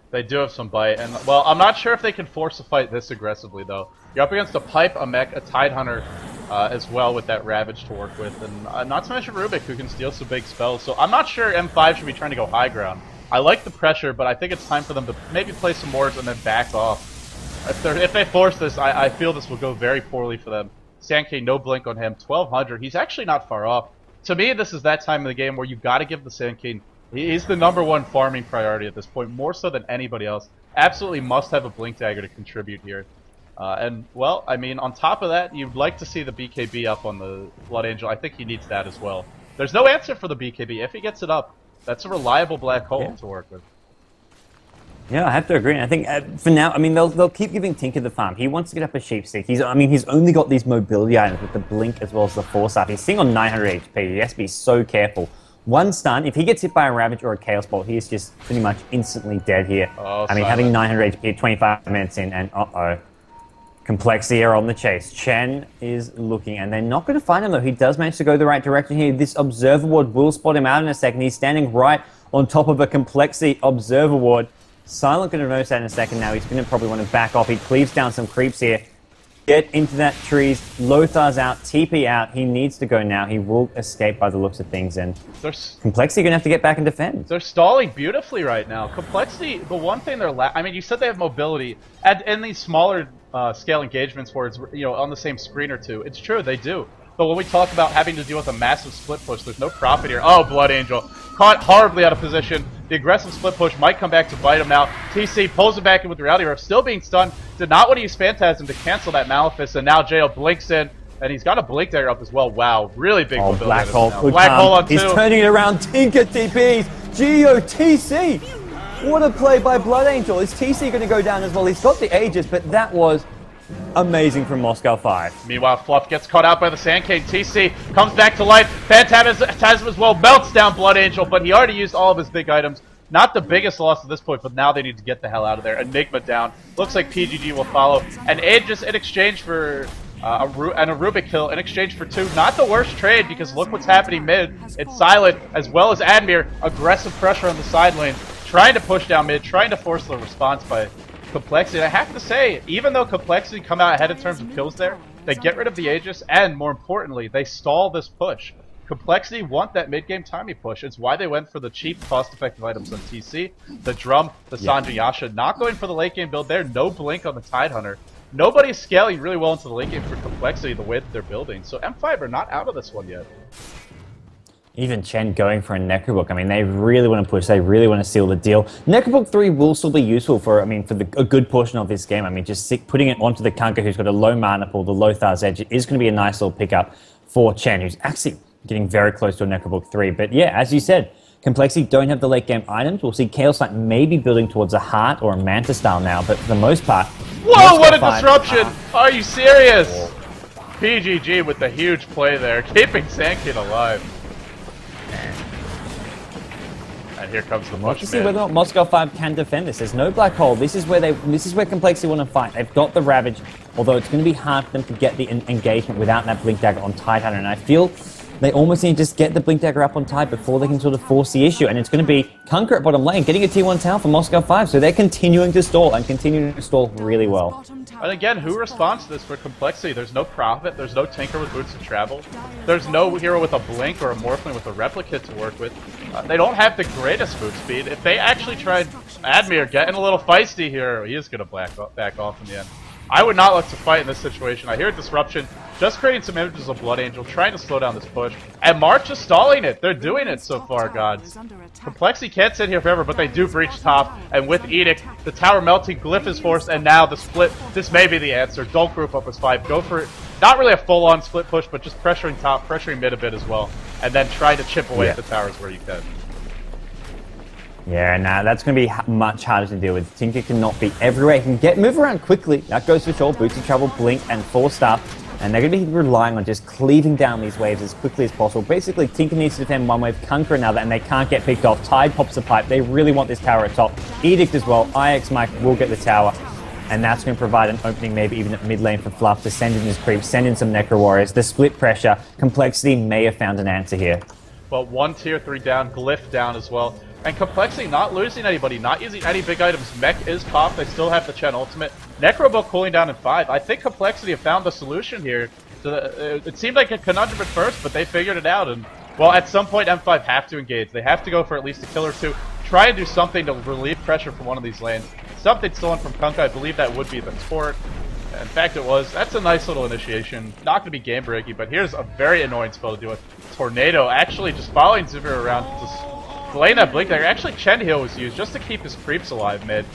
They do have some bite. And, well, I'm not sure if they can force a fight this aggressively, though. You're up against a pipe, a mech, a Tidehunter, as well with that Ravage to work with. And not to mention Rubik, who can steal some big spells. So I'm not sure M5 should be trying to go high ground. I like the pressure, but I think it's time for them to maybe play some wards and then back off. If they force this, I feel this will go very poorly for them. Sankey, no blink on him. 1200. He's actually not far off. To me, this is that time of the game where you've got to give the Sankey. He's the #1 farming priority at this point, more so than anybody else. Absolutely must have a Blink Dagger to contribute here. And, well, I mean, on top of that, you'd like to see the BKB up on the Blood Angel. I think he needs that as well. There's no answer for the BKB. If he gets it up, that's a reliable black hole to work with. Yeah, I have to agree. And I think for now, I mean, they'll keep giving Tinker the farm. He wants to get up a sheep stick. He's only got these mobility items with the blink as well as the force up. He's sitting on 900 HP. He has to be so careful. One stun, if he gets hit by a Ravage or a Chaos Bolt, he is just pretty much instantly dead here. Oh, I mean, having 900 HP at 25 minutes in, and Complexity are on the chase. Chen is looking, and they're not going to find him, though. He does manage to go the right direction here. This Observer Ward will spot him out in a second. He's standing right on top of a Complexity Observer Ward. Silent going to notice that in a second now. He's going to probably want to back off. He cleaves down some creeps here. Get into that trees. Lothar's out. TP out. He needs to go now. He will escape by the looks of things. And Complexity going to have to get back and defend. They're stalling beautifully right now. Complexity, the one thing they're I mean, you said they have mobility. In these smaller scale engagements where it's, you know, on the same screen or two, it's true, they do. But when we talk about having to deal with a massive split push, there's no profit here. Oh, Blood Angel. Caught horribly out of position. The aggressive split push might come back to bite him now. TC pulls him back in with the Reality Rift, still being stunned. Did not want to use Phantasm to cancel that Malefice, and now JL blinks in, and he's got a Blink Dagger up as well. Wow, really big mobility. Black Hole. Black Hole on 2. He's turning it around. Tinker TPs. GOTC. What a play by Blood Angel. Is TC going to go down as well? He's got the Aegis, but that was amazing from Moscow 5. Meanwhile, Fluff gets caught out by the Sand King. TC comes back to life. Phantasm as well melts down Blood Angel, but he already used all of his big items. Not the biggest loss at this point, but now they need to get the hell out of there. Enigma down. Looks like PGG will follow. And Aegis in exchange for a Rubik kill in exchange for 2. Not the worst trade, because look what's happening mid. It's Silent as well as Admir. Aggressive pressure on the side lane. Trying to push down mid, trying to force the response by Complexity. And I have to say, even though Complexity come out ahead in terms of kills there, they get rid of the Aegis, and more importantly, they stall this push. Complexity want that mid-game timing push. It's why they went for the cheap, cost-effective items on TC, the Drum, the Sanju Yasha. Not going for the late-game build there. No Blink on the Tidehunter. Nobody's scaling really well into the late game for Complexity the way that they're building. So M5 are not out of this one yet. Even Chen going for a Necrobook. I mean, they really want to push. They really want to seal the deal. Necrobook 3 will still be useful for, I mean, for a good portion of this game. I mean, just putting it onto the Kunkka, who's got a low mana pool, the Lothar's Edge, is going to be a nice little pickup for Chen, who's actually getting very close to a Necrobook 3. But yeah, as you said, Complexity don't have the late game items. We'll see Chaos Knight maybe building towards a Heart or a Manta style now, but for the most part... Whoa, what a disruption! Are you serious? PGG with the huge play there, keeping Sandkid alive. And here comes the push. To see whether or not Moscow 5 can defend this. There's no black hole. This is where Complexity want to fight. They've got the Ravage, although it's going to be hard for them to get the engagement without that Blink Dagger on Tidehunter. And I feel they almost need to just get the Blink Dagger up on Tide before they can sort of force the issue. And it's going to be Kunkka at bottom lane, getting a T1 tower for Moscow 5. So they're continuing to stall and continuing to stall really well. And again, who responds to this for Complexity? There's no Prophet, there's no Tinker with Boots of Travel, there's no hero with a Blink or a Morphling with a Replicate to work with. They don't have the greatest boot speed. If they actually tried Admir getting a little feisty here, he is going to back off in the end. I would not look to fight in this situation. I hear Disruption, just creating some images of Blood Angel, trying to slow down this push. And March is stalling it. They're doing it so far, gods. Complexity can't sit here forever, but they do breach top. And with Edict, the tower melting, Glyph is forced, and now the split. This may be the answer. Don't group up as 5. Go for it. Not really a full-on split push, but just pressuring top, pressuring mid a bit as well. And then try to chip away at the towers where you can. Yeah, nah, that's going to be much harder to deal with. Tinker cannot be everywhere. He can move around quickly. That goes for sure. Boots of Travel, Blink, and 4-star. And they're going to be relying on just cleaving down these waves as quickly as possible. Basically, Tinker needs to defend one wave, Kunkka another, and they can't get picked off. Tide pops the pipe. They really want this tower at top. Edict as well. IX Mike will get the tower. And that's going to provide an opening maybe even at mid lane for Fluff to send in his creep, send in some Necro Warriors. The split pressure, Complexity may have found an answer here. Well, 1 tier 3 down, Glyph down as well. And Complexity not losing anybody, not using any big items. Mech is popped, they still have the Chen ultimate. Necrobook cooling down in 5. I think Complexity have found the solution here. It seemed like a conundrum at first, but they figured it out. And, well, at some point M5 have to engage. They have to go for at least a kill or 2. Try and do something to relieve pressure from one of these lanes. Something stolen from Kunkka, I believe that would be the Tort. In fact, it was. That's a nice little initiation. Not going to be game breaking, but here's a very annoying spell to do with Tornado. Actually, just following Zivir around, just delaying that Blink Dagger. Actually, Chen Heal was used just to keep his creeps alive mid.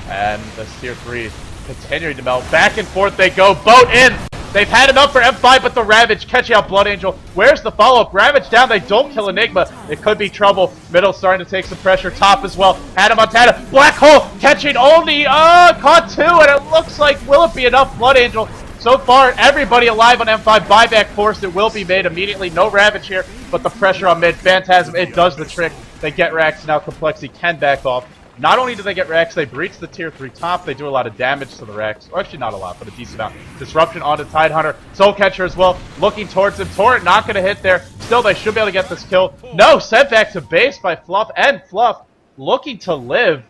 And this tier 3 continuing to melt. Back and forth they go. Boat in! They've had enough for M5, but the Ravage catching out Blood Angel. Where's the follow-up? Ravage down, they don't kill Enigma. It could be trouble. Middle starting to take some pressure. Top as well. Hannah Montana. Black Hole catching only, caught 2, and it looks like, will it be enough? Blood Angel. So far, everybody alive on M5. Buyback forced. It will be made immediately. No Ravage here, but the pressure on mid. Phantasm, it does the trick. They get Rax. Now Complexity can back off. Not only do they get Rax, they breach the tier 3 top. They do a lot of damage to the Rax. Or actually not a lot, but a decent amount. Disruption onto Tidehunter. Soul Catcher as well. Looking towards him. Torrent not going to hit there. Still, they should be able to get this kill. No, sent back to base by Fluff. And Fluff looking to live.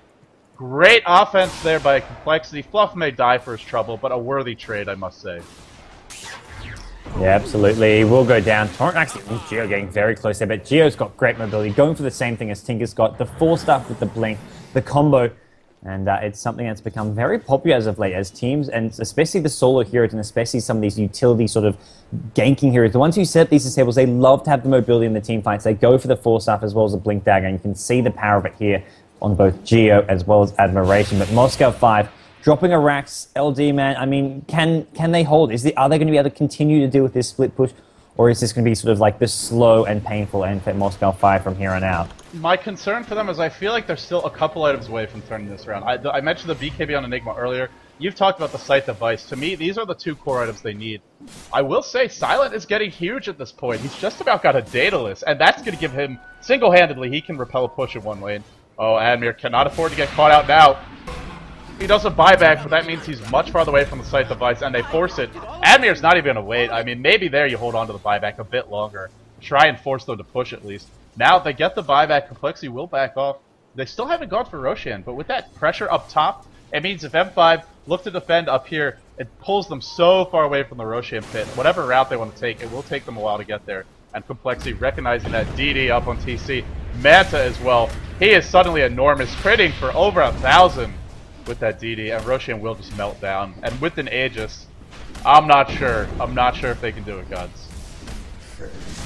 Great offense there by Complexity. Fluff may die for his trouble, but a worthy trade, I must say. Yeah, absolutely. He will go down. Torrent actually, Geo getting very close there, but Geo's got great mobility, going for the same thing as Tinker's got. The 4-stuff with the blink, the combo, and it's something that's become very popular as of late as teams, and especially the solo heroes, and especially some of these utility sort of ganking heroes. The ones who set up these disables, they love to have the mobility in the team fights. They go for the 4-stuff as well as the blink dagger, and you can see the power of it here on both Geo as well as Admiration. But Moscow 5 dropping a Rax, LD, man, I mean, can they hold? Are they going to be able to continue to deal with this split push? Or is this going to be sort of like the slow and painful end for Moscow 5 from here on out? My concern for them is I feel like they're still a couple items away from turning this around. I mentioned the BKB on Enigma earlier. You've talked about the Sight Device. To me, these are the 2 core items they need. I will say, Silent is getting huge at this point. He's just about got a Daedalus, and that's going to give him, single-handedly, he can repel a push in one lane. Oh, Admir cannot afford to get caught out now. He does a buyback, but that means he's much farther away from the Sight Device, and they force it. Admir's not even going to wait. I mean, maybe there you hold on to the buyback a bit longer. Try and force them to push at least. Now, if they get the buyback, Complexity will back off. They still haven't gone for Roshan, but with that pressure up top, it means if M5 look to defend up here, it pulls them so far away from the Roshan pit. Whatever route they want to take, it will take them a while to get there. And Complexity recognizing that DD up on TC. Manta as well. He is suddenly enormous, critting for over 1,000 with that DD, and Roshan will just melt down. And with an Aegis, I'm not sure. I'm not sure if they can do it, godz.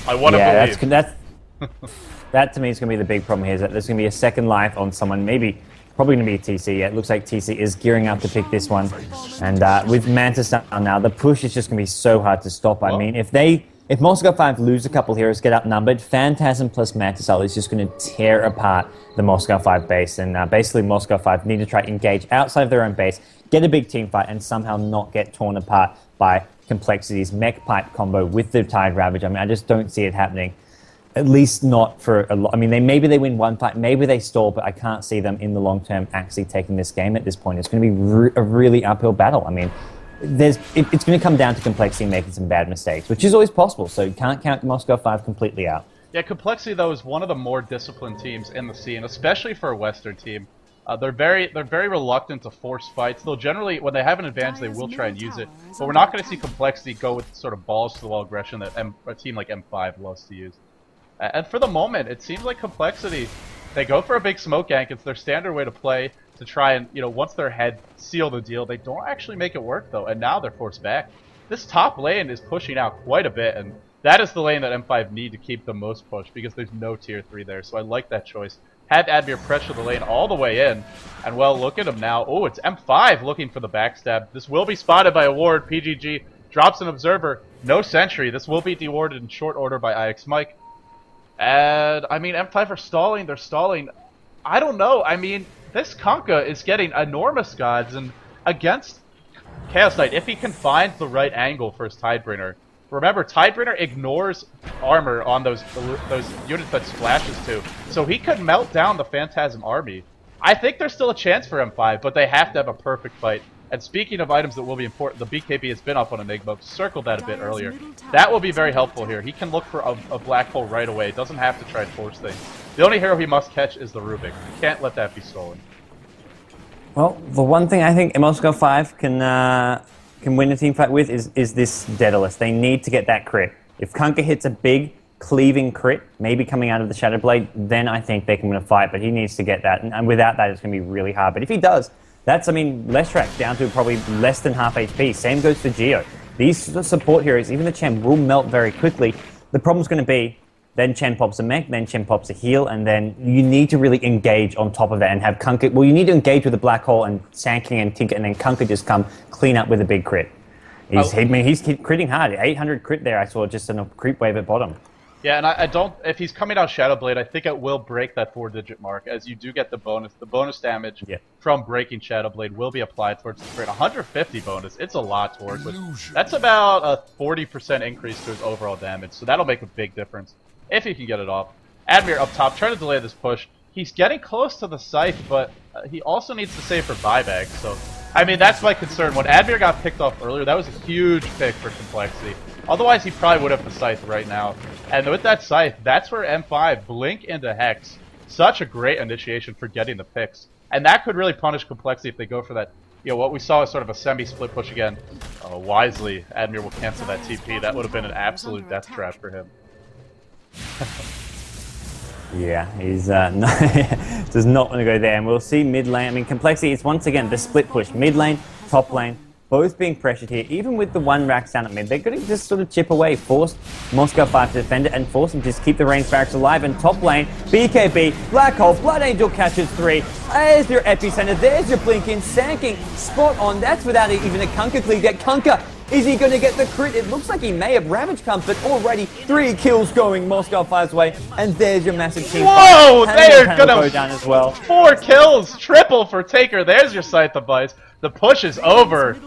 I want to believe. That to me is going to be the big problem here, is that there's going to be a second life on someone, probably going to be a TC. Yeah, it looks like TC is gearing up to pick this one. And with Mantis down now, the push is just going to be so hard to stop. I mean, if Moscow 5 lose a couple heroes, get outnumbered, Phantasm plus Mantis is just going to tear apart the Moscow 5 base. And basically, Moscow 5 need to try to engage outside of their own base, get a big team fight, and somehow not get torn apart by Complexity's mech pipe combo with the Tide Ravage. I mean, I just don't see it happening. At least not for a lot. I mean, maybe they win one fight, maybe they stall, but I can't see them in the long term actually taking this game at this point. It's going to be a really uphill battle. I mean, it's going to come down to Complexity making some bad mistakes, which is always possible, so you can't count Moscow 5 completely out. Yeah, Complexity, though, is one of the more disciplined teams in the scene, especially for a Western team. They're very reluctant to force fights. They'll generally, when they have an advantage, they will try and use it. But we're not going to see Complexity go with sort of balls to the wall aggression that a team like M5 loves to use. And for the moment, it seems like Complexity, they go for a big smoke gank. It's their standard way to play to try and, once they're ahead, seal the deal. They don't actually make it work, though, and now they're forced back. This top lane is pushing out quite a bit, and that is the lane that M5 need to keep the most push because there's no tier 3 there, so I like that choice. Have Admir pressure the lane all the way in, and well, look at him now. Oh, it's M5 looking for the backstab. This will be spotted by a ward. PGG drops an observer. No sentry. This will be dewarded in short order by IX Mike. And, I mean, M5 are stalling. They're stalling. I don't know. I mean, this Conka is getting enormous godz, and against Chaos Knight, if he can find the right angle for his Tidebringer. Remember, Tidebringer ignores armor on those units that splashes to, so he could melt down the Phantasm army. I think there's still a chance for M5, but they have to have a perfect fight. And speaking of items that will be important, the BKB has been up on Enigma. Circled that a bit earlier. That will be very helpful here. He can look for a black hole right away. Doesn't have to try and force things. The only hero he must catch is the Rubik. You can't let that be stolen. Well, the one thing I think Moscow 5 can win a team fight with is this Daedalus. They need to get that crit. If Kunkka hits a big cleaving crit, maybe coming out of the Shadow Blade, then I think they can win a fight, but he needs to get that. And without that, it's going to be really hard. But if he does, that's, I mean, Leshrac down to probably less than half HP. Same goes for Geo. These support heroes, even the Chen, will melt very quickly. The problem's going to be, then Chen pops a mech, then Chen pops a heal, and then you need to really engage on top of that and have Kunkka. Well, you need to engage with the Black Hole and Sand King and Tinker, and then Kunkka just come clean up with a big crit. I mean, he's critting hard. 800 crit there, I saw, just in a creep wave at bottom. Yeah, and I don't... If he's coming out Shadow Blade, I think it will break that 4-digit mark, as you do get the bonus. The bonus damage from breaking Shadow Blade will be applied towards the crit. 150 bonus, it's a lot to work with. That's about a 40% increase to his overall damage, so that'll make a big difference if he can get it off. Admir up top, trying to delay this push. He's getting close to the Scythe, but he also needs to save for buyback, so... I mean, that's my concern. When Admir got picked off earlier, that was a huge pick for Complexity. Otherwise, he probably would have the Scythe right now. And with that Scythe, that's where M5 blink into Hex. Such a great initiation for getting the picks. And that could really punish Complexity if they go for that. You know, what we saw is sort of a semi-split push again. Wisely, Admir will cancel that TP. That would have been an absolute death trap for him. Yeah, he's does not want to go there, and we'll see mid lane. I mean, Complexity is once again the split push. Mid lane, top lane, both being pressured here. Even with the one racks down at mid, they're going to just sort of chip away, force Moscow 5 to defend it, and force them to just keep the range barracks alive. And top lane, BKB, Black Hole, Blood Angel catches 3. There's your epicenter, there's your blinking, Sanking, spot on. That's without even a Kunkka cleave yet. Kunkka, is he going to get the crit? It looks like he may have Ravage Comfort already. 3 kills going Moscow 5's way, and there's your massive team. Whoa, they're gonna go down as well. 4 kills, triple for Taker. There's your Scythe of Vice. The push is over,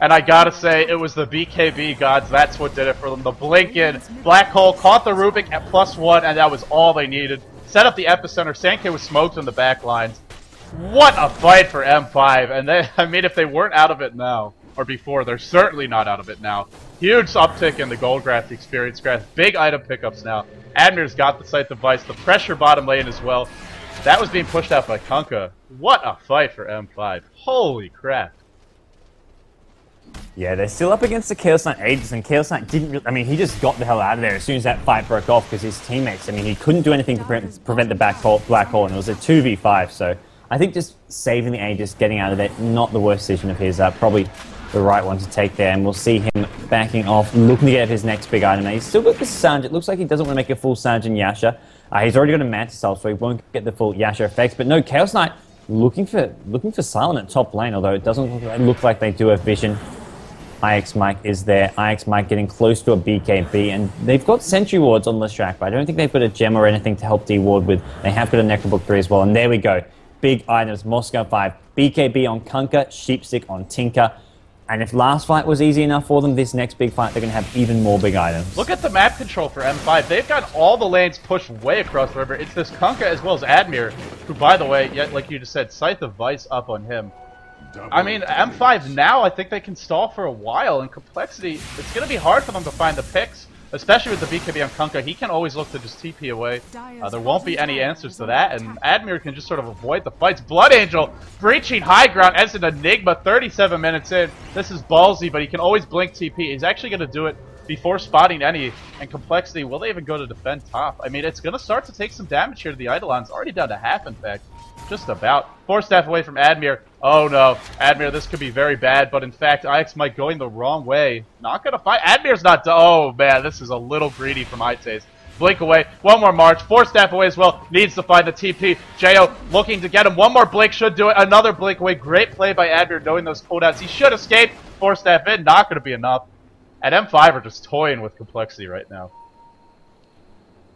and I gotta say, it was the BKB gods. That's what did it for them. The blink in, Black Hole caught the Rubik at +1, and that was all they needed. Set up the epicenter. Sankey was smoked in the back lines. What a fight for M5, and they, I mean, if they weren't out of it now, or before, they're certainly not out of it now. Huge uptick in the gold graph, the experience graph, big item pickups now. Admir's got the Scythe device, the pressure bottom lane as well. That was being pushed out by Kunkka. What a fight for M5. Holy crap. Yeah, they're still up against the Chaos Knight Aegis, and Chaos Knight didn't really, I mean, he just got the hell out of there as soon as that fight broke off, because his teammates, I mean, he couldn't do anything to prevent the black hole, and it was a 2v5, so I think just saving the Aegis, getting out of there, not the worst decision of his, probably the right one to take there, and we'll see him backing off, looking to get his next big item. Now, he's still got the Sanj. It looks like he doesn't want to make a full Sanj and Yasha. He's already got a Mantis Elf, so he won't get the full Yasha effects, but no, Chaos Knight looking for Silent at top lane, although it doesn't look like they do have vision. IX Mike is there. IX Mike getting close to a BKB, and they've got Sentry Wards on Leshrac, but I don't think they've got a gem or anything to help D-Ward with. They have got a Necrobook 3 as well, and there we go. Big items, Moscow 5, BKB on Kunkka, Sheepstick on Tinker. And if last fight was easy enough for them, this next big fight, they're going to have even more big items. Look at the map control for M5. They've got all the lanes pushed way across the river. It's this Kunkka as well as Admir, who, by the way, yet like you just said, Scythe of Vice up on him. I mean, M5 now, I think they can stall for a while. In Complexity, it's going to be hard for them to find the picks, especially with the BKB on Kunkka. He can always look to just TP away. There won't be any answers to that, and Admir can just sort of avoid the fights. Blood Angel breaching high ground as an Enigma 37 minutes in. This is ballsy, but he can always blink TP. He's actually going to do it before spotting any. And Complexity, will they even go to defend top? I mean, it's going to start to take some damage here to the Eidolons. Already down to half, in fact. Just about. 4 staff away from Admir. Oh no, Admir, this could be very bad, but in fact, IX Mike going the wrong way. Not gonna fight. Admir's not. Oh man, this is a little greedy from Ites. Blink away. One more march. 4 staff away as well. Needs to find the TP. Jo looking to get him. One more blink should do it. Another blink away. Great play by Admir knowing those cooldowns. He should escape. 4 staff in. Not gonna be enough. And M5 are just toying with Complexity right now.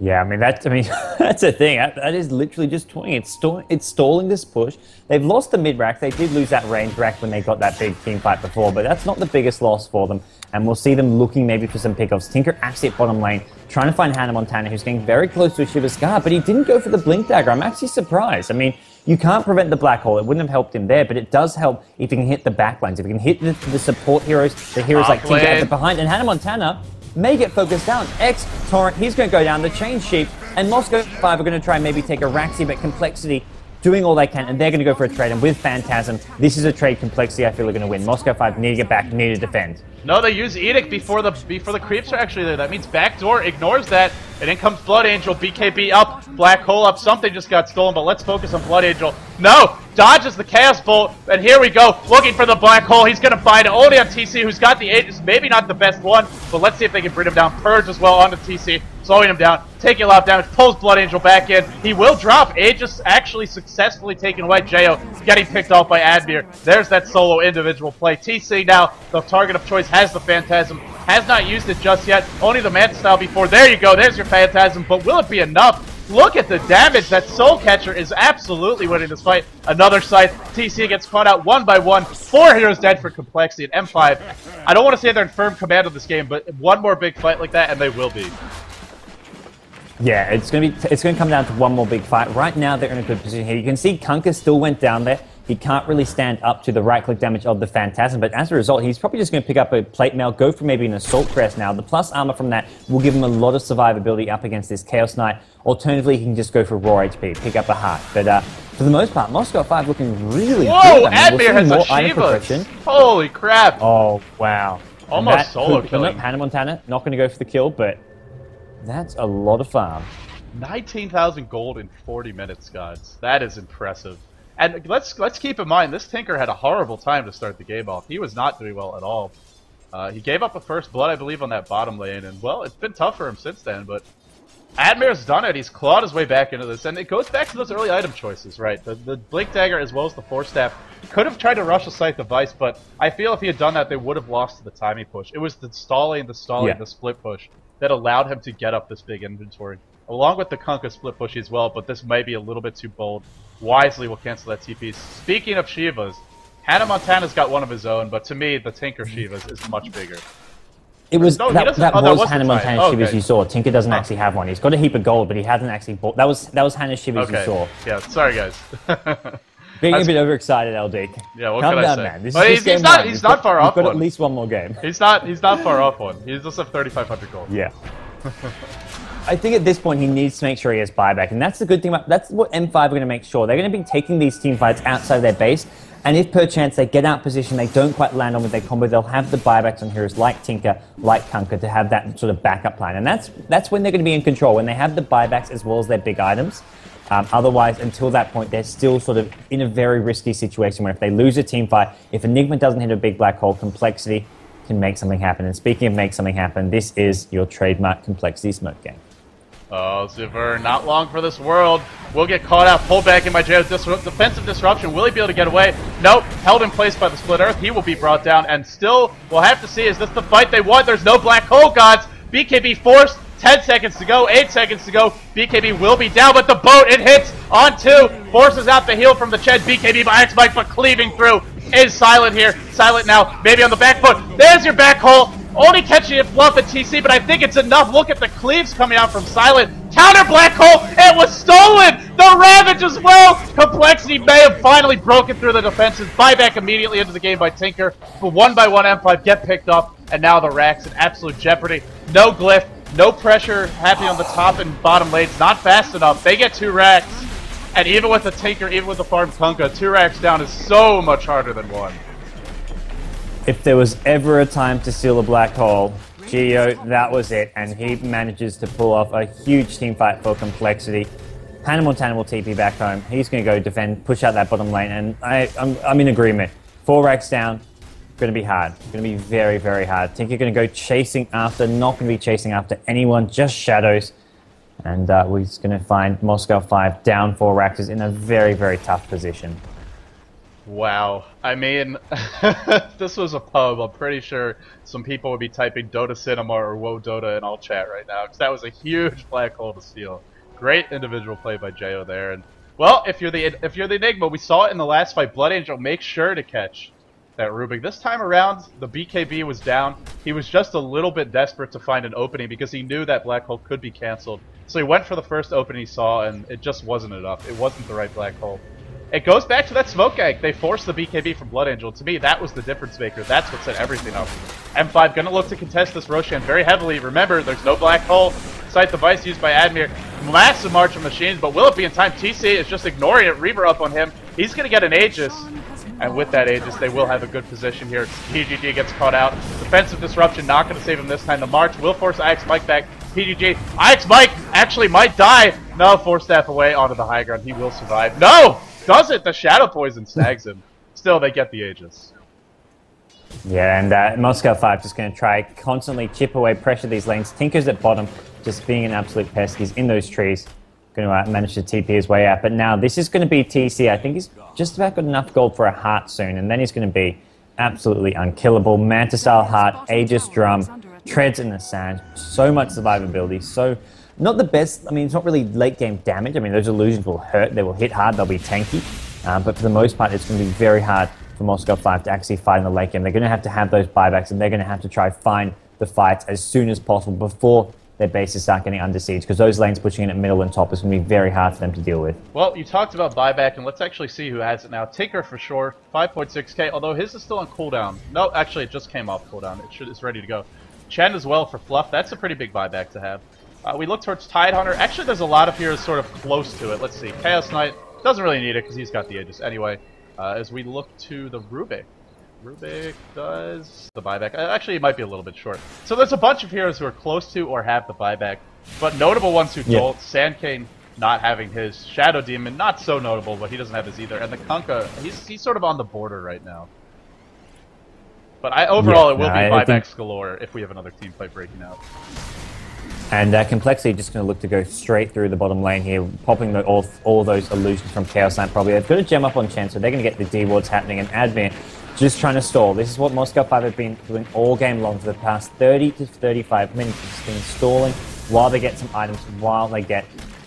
Yeah, I mean, that's the thing. That is literally just toying. It's stalling this push. They've lost the mid-rack. They did lose that range rack when they got that big team fight before, but that's not the biggest loss for them. And we'll see them looking maybe for some pickoffs. Tinker actually at bottom lane, trying to find Hannah Montana, who's getting very close to a Shiva Scar, but he didn't go for the Blink Dagger. I'm actually surprised. I mean, you can't prevent the black hole. It wouldn't have helped him there, but it does help if he can hit the backlines. If he can hit the support heroes, the heroes like Tinker at the behind, and Hannah Montana may get focused down. X Torrent, he's going to go down. The Chain Sheep and Moscow 5 are going to try and maybe take a Raxi, but Complexity doing all they can, and they're going to go for a trade. And with Phantasm, this is a trade Complexity I feel are going to win. Moscow 5 need to get back, need to defend. No, they use Edict before the creeps are actually there. That means backdoor ignores that, and in comes Blood Angel. BKB up, Black Hole up. Something just got stolen, but let's focus on Blood Angel. No, dodges the Chaos Bolt, and here we go, looking for the black hole. He's gonna find it only on TC, who's got the Aegis, maybe not the best one, but let's see if they can bring him down. Purge as well onto TC, slowing him down, taking a lot of damage, pulls Blood Angel back in. He will drop. Aegis actually successfully taken away. Jo getting picked off by Admir. There's that solo individual play. TC now, the target of choice, has the Phantasm. Has not used it just yet. Only the Manta style before. There you go. There's your Phantasm. But will it be enough? Look at the damage. That Soul Catcher is absolutely winning this fight. Another Scythe. TC gets caught out one by one. 4 heroes dead for Complexity and M5. I don't want to say they're in firm command of this game, but one more big fight like that, and they will be. Yeah, it's gonna come down to one more big fight. Right now, they're in a good position here. You can see Kunkka still went down there. He can't really stand up to the right-click damage of the Phantasm, but as a result, he's probably just going to pick up a plate mail, go for maybe an Assault Crest now. The plus armor from that will give him a lot of survivability up against this Chaos Knight. Alternatively, he can just go for raw HP, pick up a heart. But for the most part, Moscow 5 looking really good. Whoa, Admir has a Shivas! Holy crap! Oh, wow. Almost solo killing. Hannah Montana, not going to go for the kill, but that's a lot of farm. 19,000 gold in 40 minutes, guys. That is impressive. And let's keep in mind, this Tinker had a horrible time to start the game off. He was not doing well at all. He gave up a first blood, I believe, on that bottom lane, and, well, it's been tough for him since then, but Admir's done it. He's clawed his way back into this, and it goes back to those early item choices, right? The Blink Dagger as well as the Force Staff could have tried to rush a Scythe device, but I feel if he had done that, they would have lost to the timing push. It was the stalling, the split push that allowed him to get up this big inventory. Along with the Kunkka split push as well, but this might be a little bit too bold. Wisely will cancel that TP. Speaking of Shivas, Hannah Montana's got one of his own, but to me, the Tinker Shivas is much bigger. It was no, that was Hannah Montana's Shivas okay. You saw. Tinker doesn't actually have one. He's got a heap of gold, but he hasn't actually bought. That was Hannah's Shivas you saw. Yeah, sorry guys. Being a bit overexcited, LD. Yeah, what Calm can down, I say? man. This well, is he's not far off. He's got at least one more game. He's not far off one. He's just have 3,500 gold. Yeah. I think at this point he needs to make sure he has buyback, and that's the good thing about that's what M5 are going to make sure. They're going to be taking these team fights outside of their base, and if perchance they get out position, they don't quite land on with their combo, they'll have the buybacks on heroes like Tinker, like Kunkka to have that sort of backup plan, and that's when they're going to be in control, when they have the buybacks as well as their big items. Otherwise, until that point, they're still sort of in a very risky situation where if they lose a team fight, if Enigma doesn't hit a big black hole, Complexity can make something happen. And speaking of make something happen, this is your trademark Complexity smoke game. Oh, Ziver, not long for this world. Will get caught out, pulled back in by Jo's defensive disruption. Will he be able to get away? Nope, held in place by the Split Earth. He will be brought down, and still, we'll have to see, is this the fight they want? There's no black hole, gods. BKB forced, 10 seconds to go, 8 seconds to go. BKB will be down, but the boat, it hits on 2, forces out the heal from the Ched. BKB by X-Mike, but cleaving through is Silent here. Silent now, maybe on the back foot. There's your back hole. Only catching it fluff at TC, but I think it's enough. Look at the cleaves coming out from Silent. Counter black hole. It was stolen. The Ravage as well. Complexity may have finally broken through the defenses. Buyback immediately into the game by Tinker. But one by one, M5 get picked up, and now the Rax in absolute jeopardy. No glyph, no pressure happening on the top and bottom lanes. Not fast enough. They get 2 racks, and even with the Tinker, even with the farm Kunkka, 2 racks down is so much harder than 1. If there was ever a time to steal a black hole, Geo, that was it, and he manages to pull off a huge team fight for Complexity. Hannah Montana will TP back home. He's going to go defend, push out that bottom lane, and I'm in agreement. 4 racks down, going to be hard. Going to be very, very hard. Tinker going to go chasing after, not going to be chasing after anyone, just shadows. And we're just going to find Moscow 5 down 4 racks in a very, very tough position. Wow. I mean, this was a pub. I'm pretty sure some people would be typing Dota Cinema or Woe Dota in all chat right now, because that was a huge black hole to steal. Great individual play by Jo there. And well, if you're the Enigma, we saw it in the last fight. Blood Angel make sure to catch that Rubik. This time around, the BKB was down. He was just a little bit desperate to find an opening because he knew that black hole could be canceled. So he went for the first opening he saw, and it just wasn't enough. It wasn't the right black hole. It goes back to that smoke gank. They forced the BKB from Blood Angel. To me, that was the difference maker. That's what set everything up. M5 gonna look to contest this Roshan very heavily. Remember, there's no black hole. Scythe device used by Admir. Massive march of machines, but will it be in time? TC is just ignoring it. Reaver up on him. He's gonna get an Aegis. And with that Aegis, they will have a good position here. PGG gets caught out. Defensive disruption, not gonna save him this time. The march will force IX Mike back. PGG. IX Mike actually might die. No, Force Staff away onto the high ground. He will survive. No! Does it? The Shadow Poison snags him. Still, they get the Aegis. Yeah, and Moscow 5 just going to try constantly chip away, pressure these lanes. Tinker's at bottom, just being an absolute pest. He's in those trees, going to manage to TP his way out. But now this is going to be TC. I think he's just about got enough gold for a heart soon, and then he's going to be absolutely unkillable. Manta-style heart, Aegis drum, treads in the sand. So much survivability. So not the best. I mean, it's not really late game damage. I mean, those illusions will hurt. They will hit hard. They'll be tanky. But for the most part, it's going to be very hard for Moscow 5 to actually fight in the late game. They're going to have those buybacks, and they're going to have to try find the fights as soon as possible before their bases start getting under siege, because those lanes pushing in at middle and top is going to be very hard for them to deal with. Well, you talked about buyback, and let's actually see who has it now. Tinker for sure, 5.6k, although his is still on cooldown. No, actually, it just came off cooldown. It's ready to go. Chen as well for Fluff. That's a pretty big buyback to have. We look towards Tidehunter. Actually, there's a lot of heroes sort of close to it. Let's see. Chaos Knight doesn't really need it because he's got the Aegis anyway. As we look to the Rubik. Rubik does the buyback. Actually, it might be a little bit short. So there's a bunch of heroes who are close to or have the buyback. But notable ones who don't. Sandcane not having his. Shadow Demon, not so notable, but he doesn't have his either. And the Kunkka, he's sort of on the border right now. But overall, it will be buybacks galore if we have another team fight breaking out. And Complexity just going to look to go straight through the bottom lane here, popping all those illusions from Chaos Knight probably. They've got a gem up on Chen, so they're going to get the D-wards happening, and Admir just trying to stall. This is what Moscow 5 have been doing all game long for the past 30 to 35 minutes. Just been stalling while they get some items, while they get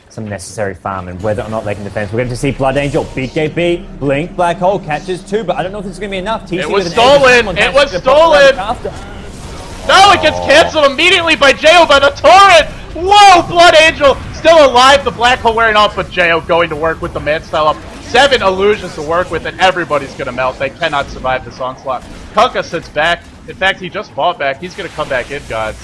some necessary farm, and whether or not they can defend. We're going to see Blood Angel, BKB, Blink, Black Hole, catches 2, but I don't know if this is going to be enough. TC it was stolen! It was stolen! No, it gets cancelled immediately by Jo by the torrent! Whoa, Blood Angel still alive, the Black Hole wearing off, but Jo going to work with the Man-style up. 7 illusions to work with, and everybody's gonna melt. They cannot survive this onslaught. Kunkka sits back. In fact, he just bought back. He's gonna come back in, gods.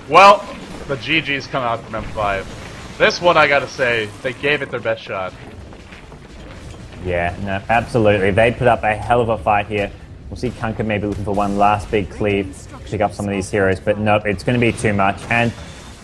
Well, the GG's come out from M5. This one, I gotta say, they gave it their best shot. Yeah, no, absolutely. They put up a hell of a fight here. We'll see Kunkka maybe looking for one last big cleave, pick up some of these heroes, but nope, it's going to be too much. And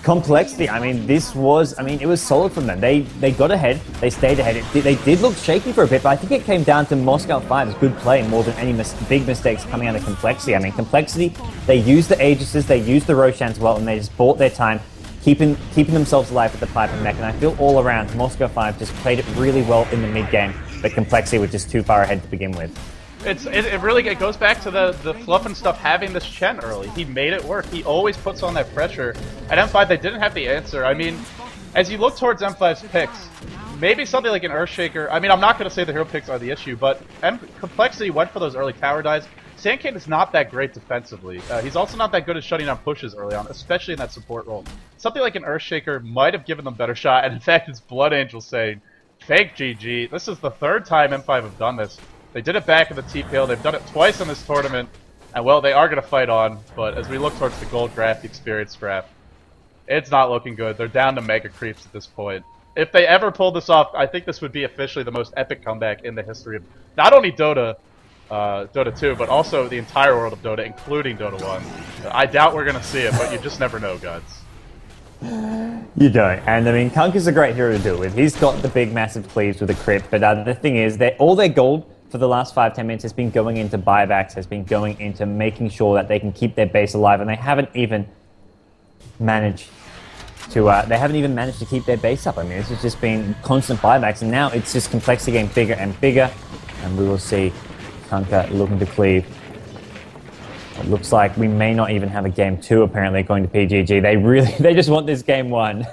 Complexity, I mean, it was solid from them. They got ahead, they stayed ahead. They did look shaky for a bit, but I think it came down to Moscow 5's good play more than any big mistakes coming out of Complexity. I mean, Complexity, they used the Aegises, they used the Roshans well, and they just bought their time, keeping themselves alive at the pipe and mech. And I feel all around, Moscow 5 just played it really well in the mid-game, but Complexity was just too far ahead to begin with. It really goes back to the Fluff and stuff having this Chen early. He made it work. He always puts on that pressure. At M5, they didn't have the answer. I mean, as you look towards M5's picks, maybe something like an Earthshaker. I mean, I'm not going to say the hero picks are the issue, but Complexity went for those early tower dives. Sandcane is not that great defensively. He's also not that good at shutting down pushes early on, especially in that support role. Something like an Earthshaker might have given them better shot, and in fact, it's Blood Angel saying, fake GG. This is the 3rd time M5 have done this. They did it back in the TPL, they've done it twice in this tournament, and well, they are going to fight on, but as we look towards the gold graph, the experience graph, it's not looking good. They're down to mega creeps at this point. If they ever pull this off, I think this would be officially the most epic comeback in the history of not only Dota, Dota 2, but also the entire world of Dota, including Dota 1. I doubt we're going to see it, but you just never know, gods. You don't, and I mean, Kunkka's a great hero to do it with. He's got the big, massive cleaves with the crypt, but the thing is, all their gold for the last 5-10 minutes has been going into buybacks, has been going into making sure that they can keep their base alive, and they haven't even managed to keep their base up. I mean, this has just been constant buybacks, and now it's just Complexity getting bigger and bigger, and we will see Kunkka looking to cleave. It looks like we may not even have a game 2 apparently going to PGG. They just want this game 1.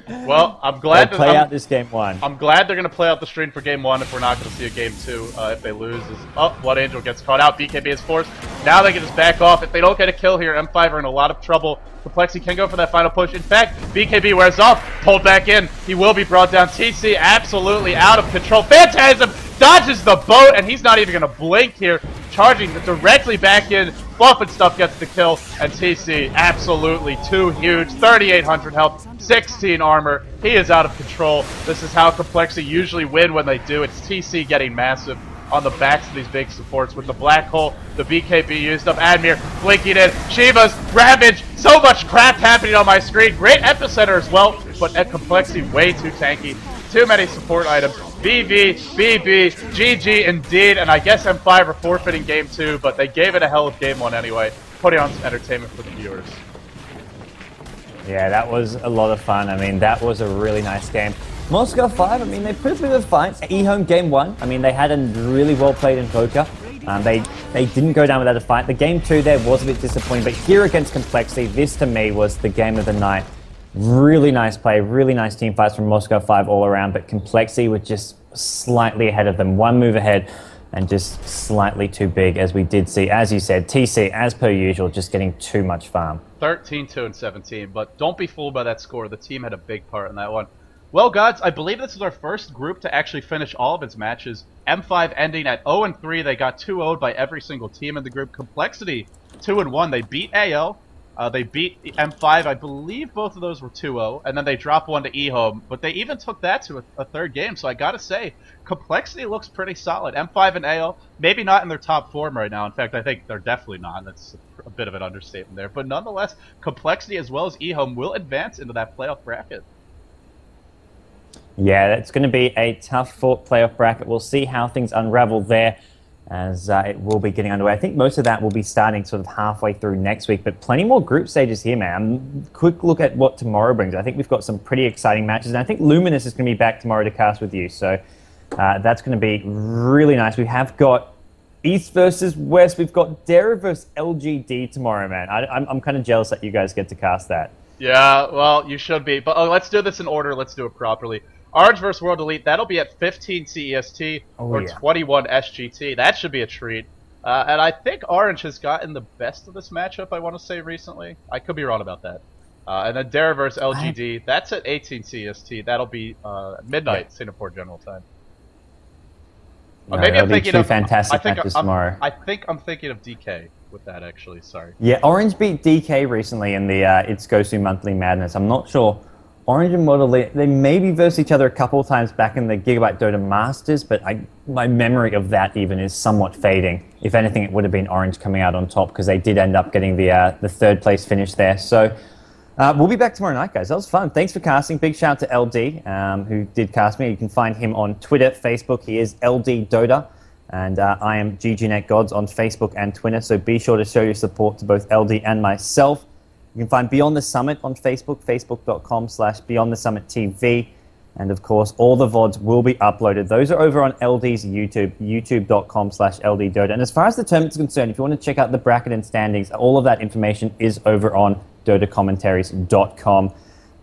Well, I'm glad to play out this game 1. I'm glad they're going to play out the stream for game 1 if we're not going to see a game 2. If they lose, Blood Angel gets caught out. BKB is forced. Now they can just back off. If they don't get a kill here, M5 are in a lot of trouble. Complexity can go for that final push. In fact, BKB wears off, pulled back in. He will be brought down. TC absolutely out of control. Phantasm dodges the boat, and he's not even going to blink here. Charging directly back in. Fluff and stuff gets the kill, and TC absolutely too huge. 3,800 health, 16 armor. He is out of control. This is how Complexity usually win when they do. It's TC getting massive on the backs of these big supports with the Black Hole, the BKB used up, Admir blinking in, Shiva's, Ravage, so much crap happening on my screen. Great epicenter as well, but at Complexity way too tanky. Too many support items. BB, BB, GG indeed, and I guess M5 are forfeiting game 2, but they gave it a hell of game 1 anyway, putting on some entertainment for the viewers. Yeah, that was a lot of fun. I mean, that was a really nice game. Moscow 5, I mean, they put a bit of a fight. eHome game 1, I mean, they had a really well played Invoker. They didn't go down without a fight. The game 2 there was a bit disappointing, but here against Complexity, this to me was the game of the night. Really nice play, really nice team fights from Moscow 5 all around, but Complexity were just slightly ahead of them. One move ahead and just slightly too big, as we did see. As you said, TC, as per usual, just getting too much farm. 13, 2, and 17, but don't be fooled by that score. The team had a big part in that one. Well, Gods, I believe this is our first group to actually finish all of its matches. M5 ending at 0-3. They got 2-0'd by every single team in the group. Complexity, 2-1. They beat AO. They beat M5. I believe both of those were 2-0. And then they dropped one to eHome. But they even took that to a third game. So I gotta say, Complexity looks pretty solid. M5 and AO, maybe not in their top form right now. In fact, I think they're definitely not. That's a bit of an understatement there. But nonetheless, Complexity as well as eHome will advance into that playoff bracket. Yeah, it's going to be a tough fought playoff bracket. We'll see how things unravel there as it will be getting underway. I think most of that will be starting sort of halfway through next week, but plenty more group stages here, man. Quick look at what tomorrow brings. I think we've got some pretty exciting matches, and I think Luminous is going to be back tomorrow to cast with you, so that's going to be really nice. We have got East versus West. We've got Dera versus LGD tomorrow, man. I'm kind of jealous that you guys get to cast that. Yeah, well, you should be. But let's do this in order. Let's do it properly. Orange versus World Elite, that'll be at 15 CEST or 21 SGT. That should be a treat. And I think Orange has gotten the best of this matchup, I want to say, recently. I could be wrong about that. And then Dara versus LGD, that's at 18 CEST. That'll be midnight Singapore General Time. No, maybe I'm thinking of fantastic matches tomorrow. I think I'm thinking of DK with that, actually. Sorry. Yeah, Orange beat DK recently in the It's Gosu Monthly Madness. I'm not sure. Orange and World Elite, they maybe versed each other a couple of times back in the Gigabyte Dota Masters, but my memory of that even is somewhat fading. If anything, it would have been Orange coming out on top because they did end up getting the third place finish there. So we'll be back tomorrow night, guys. That was fun. Thanks for casting. Big shout out to LD, who did cast me. You can find him on Twitter, Facebook. He is LDdota. And I am godz on Facebook and Twitter. So be sure to show your support to both LD and myself. You can find Beyond the Summit on Facebook, facebook.com/BeyondTheSummitTV. And of course, all the VODs will be uploaded. Those are over on LD's YouTube, youtube.com/LDdota. And as far as the tournament's concerned, if you want to check out the bracket and standings, all of that information is over on dotacommentaries.com.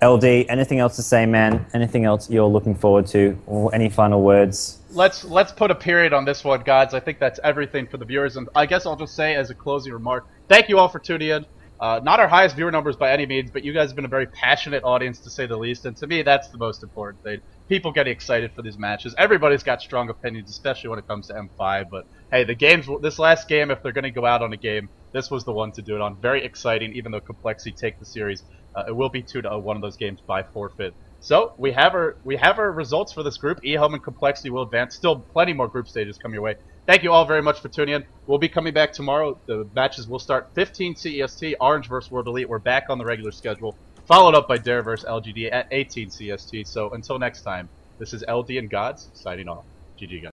LD, anything else to say, man? Anything else you're looking forward to? Or any final words? Let's put a period on this one, Gods. I think that's everything for the viewers. And I guess I'll just say as a closing remark, thank you all for tuning in. Not our highest viewer numbers by any means, but you guys have been a very passionate audience, to say the least, and to me, that's the most important thing. People getting excited for these matches. Everybody's got strong opinions, especially when it comes to M5, but hey, the games, this last game, if they're going to go out on a game, this was the one to do it on. Very exciting, even though Complexity take the series. It will be 2-0 one of those games by forfeit. So, we have our results for this group. eHome and Complexity will advance. Still plenty more group stages coming your way. Thank you all very much for tuning in. We'll be coming back tomorrow. The matches will start 15 CEST, Orange versus World Elite. We're back on the regular schedule, followed up by Dare versus LGD at 18 CST. So until next time, this is LD and Gods signing off. GG, guys.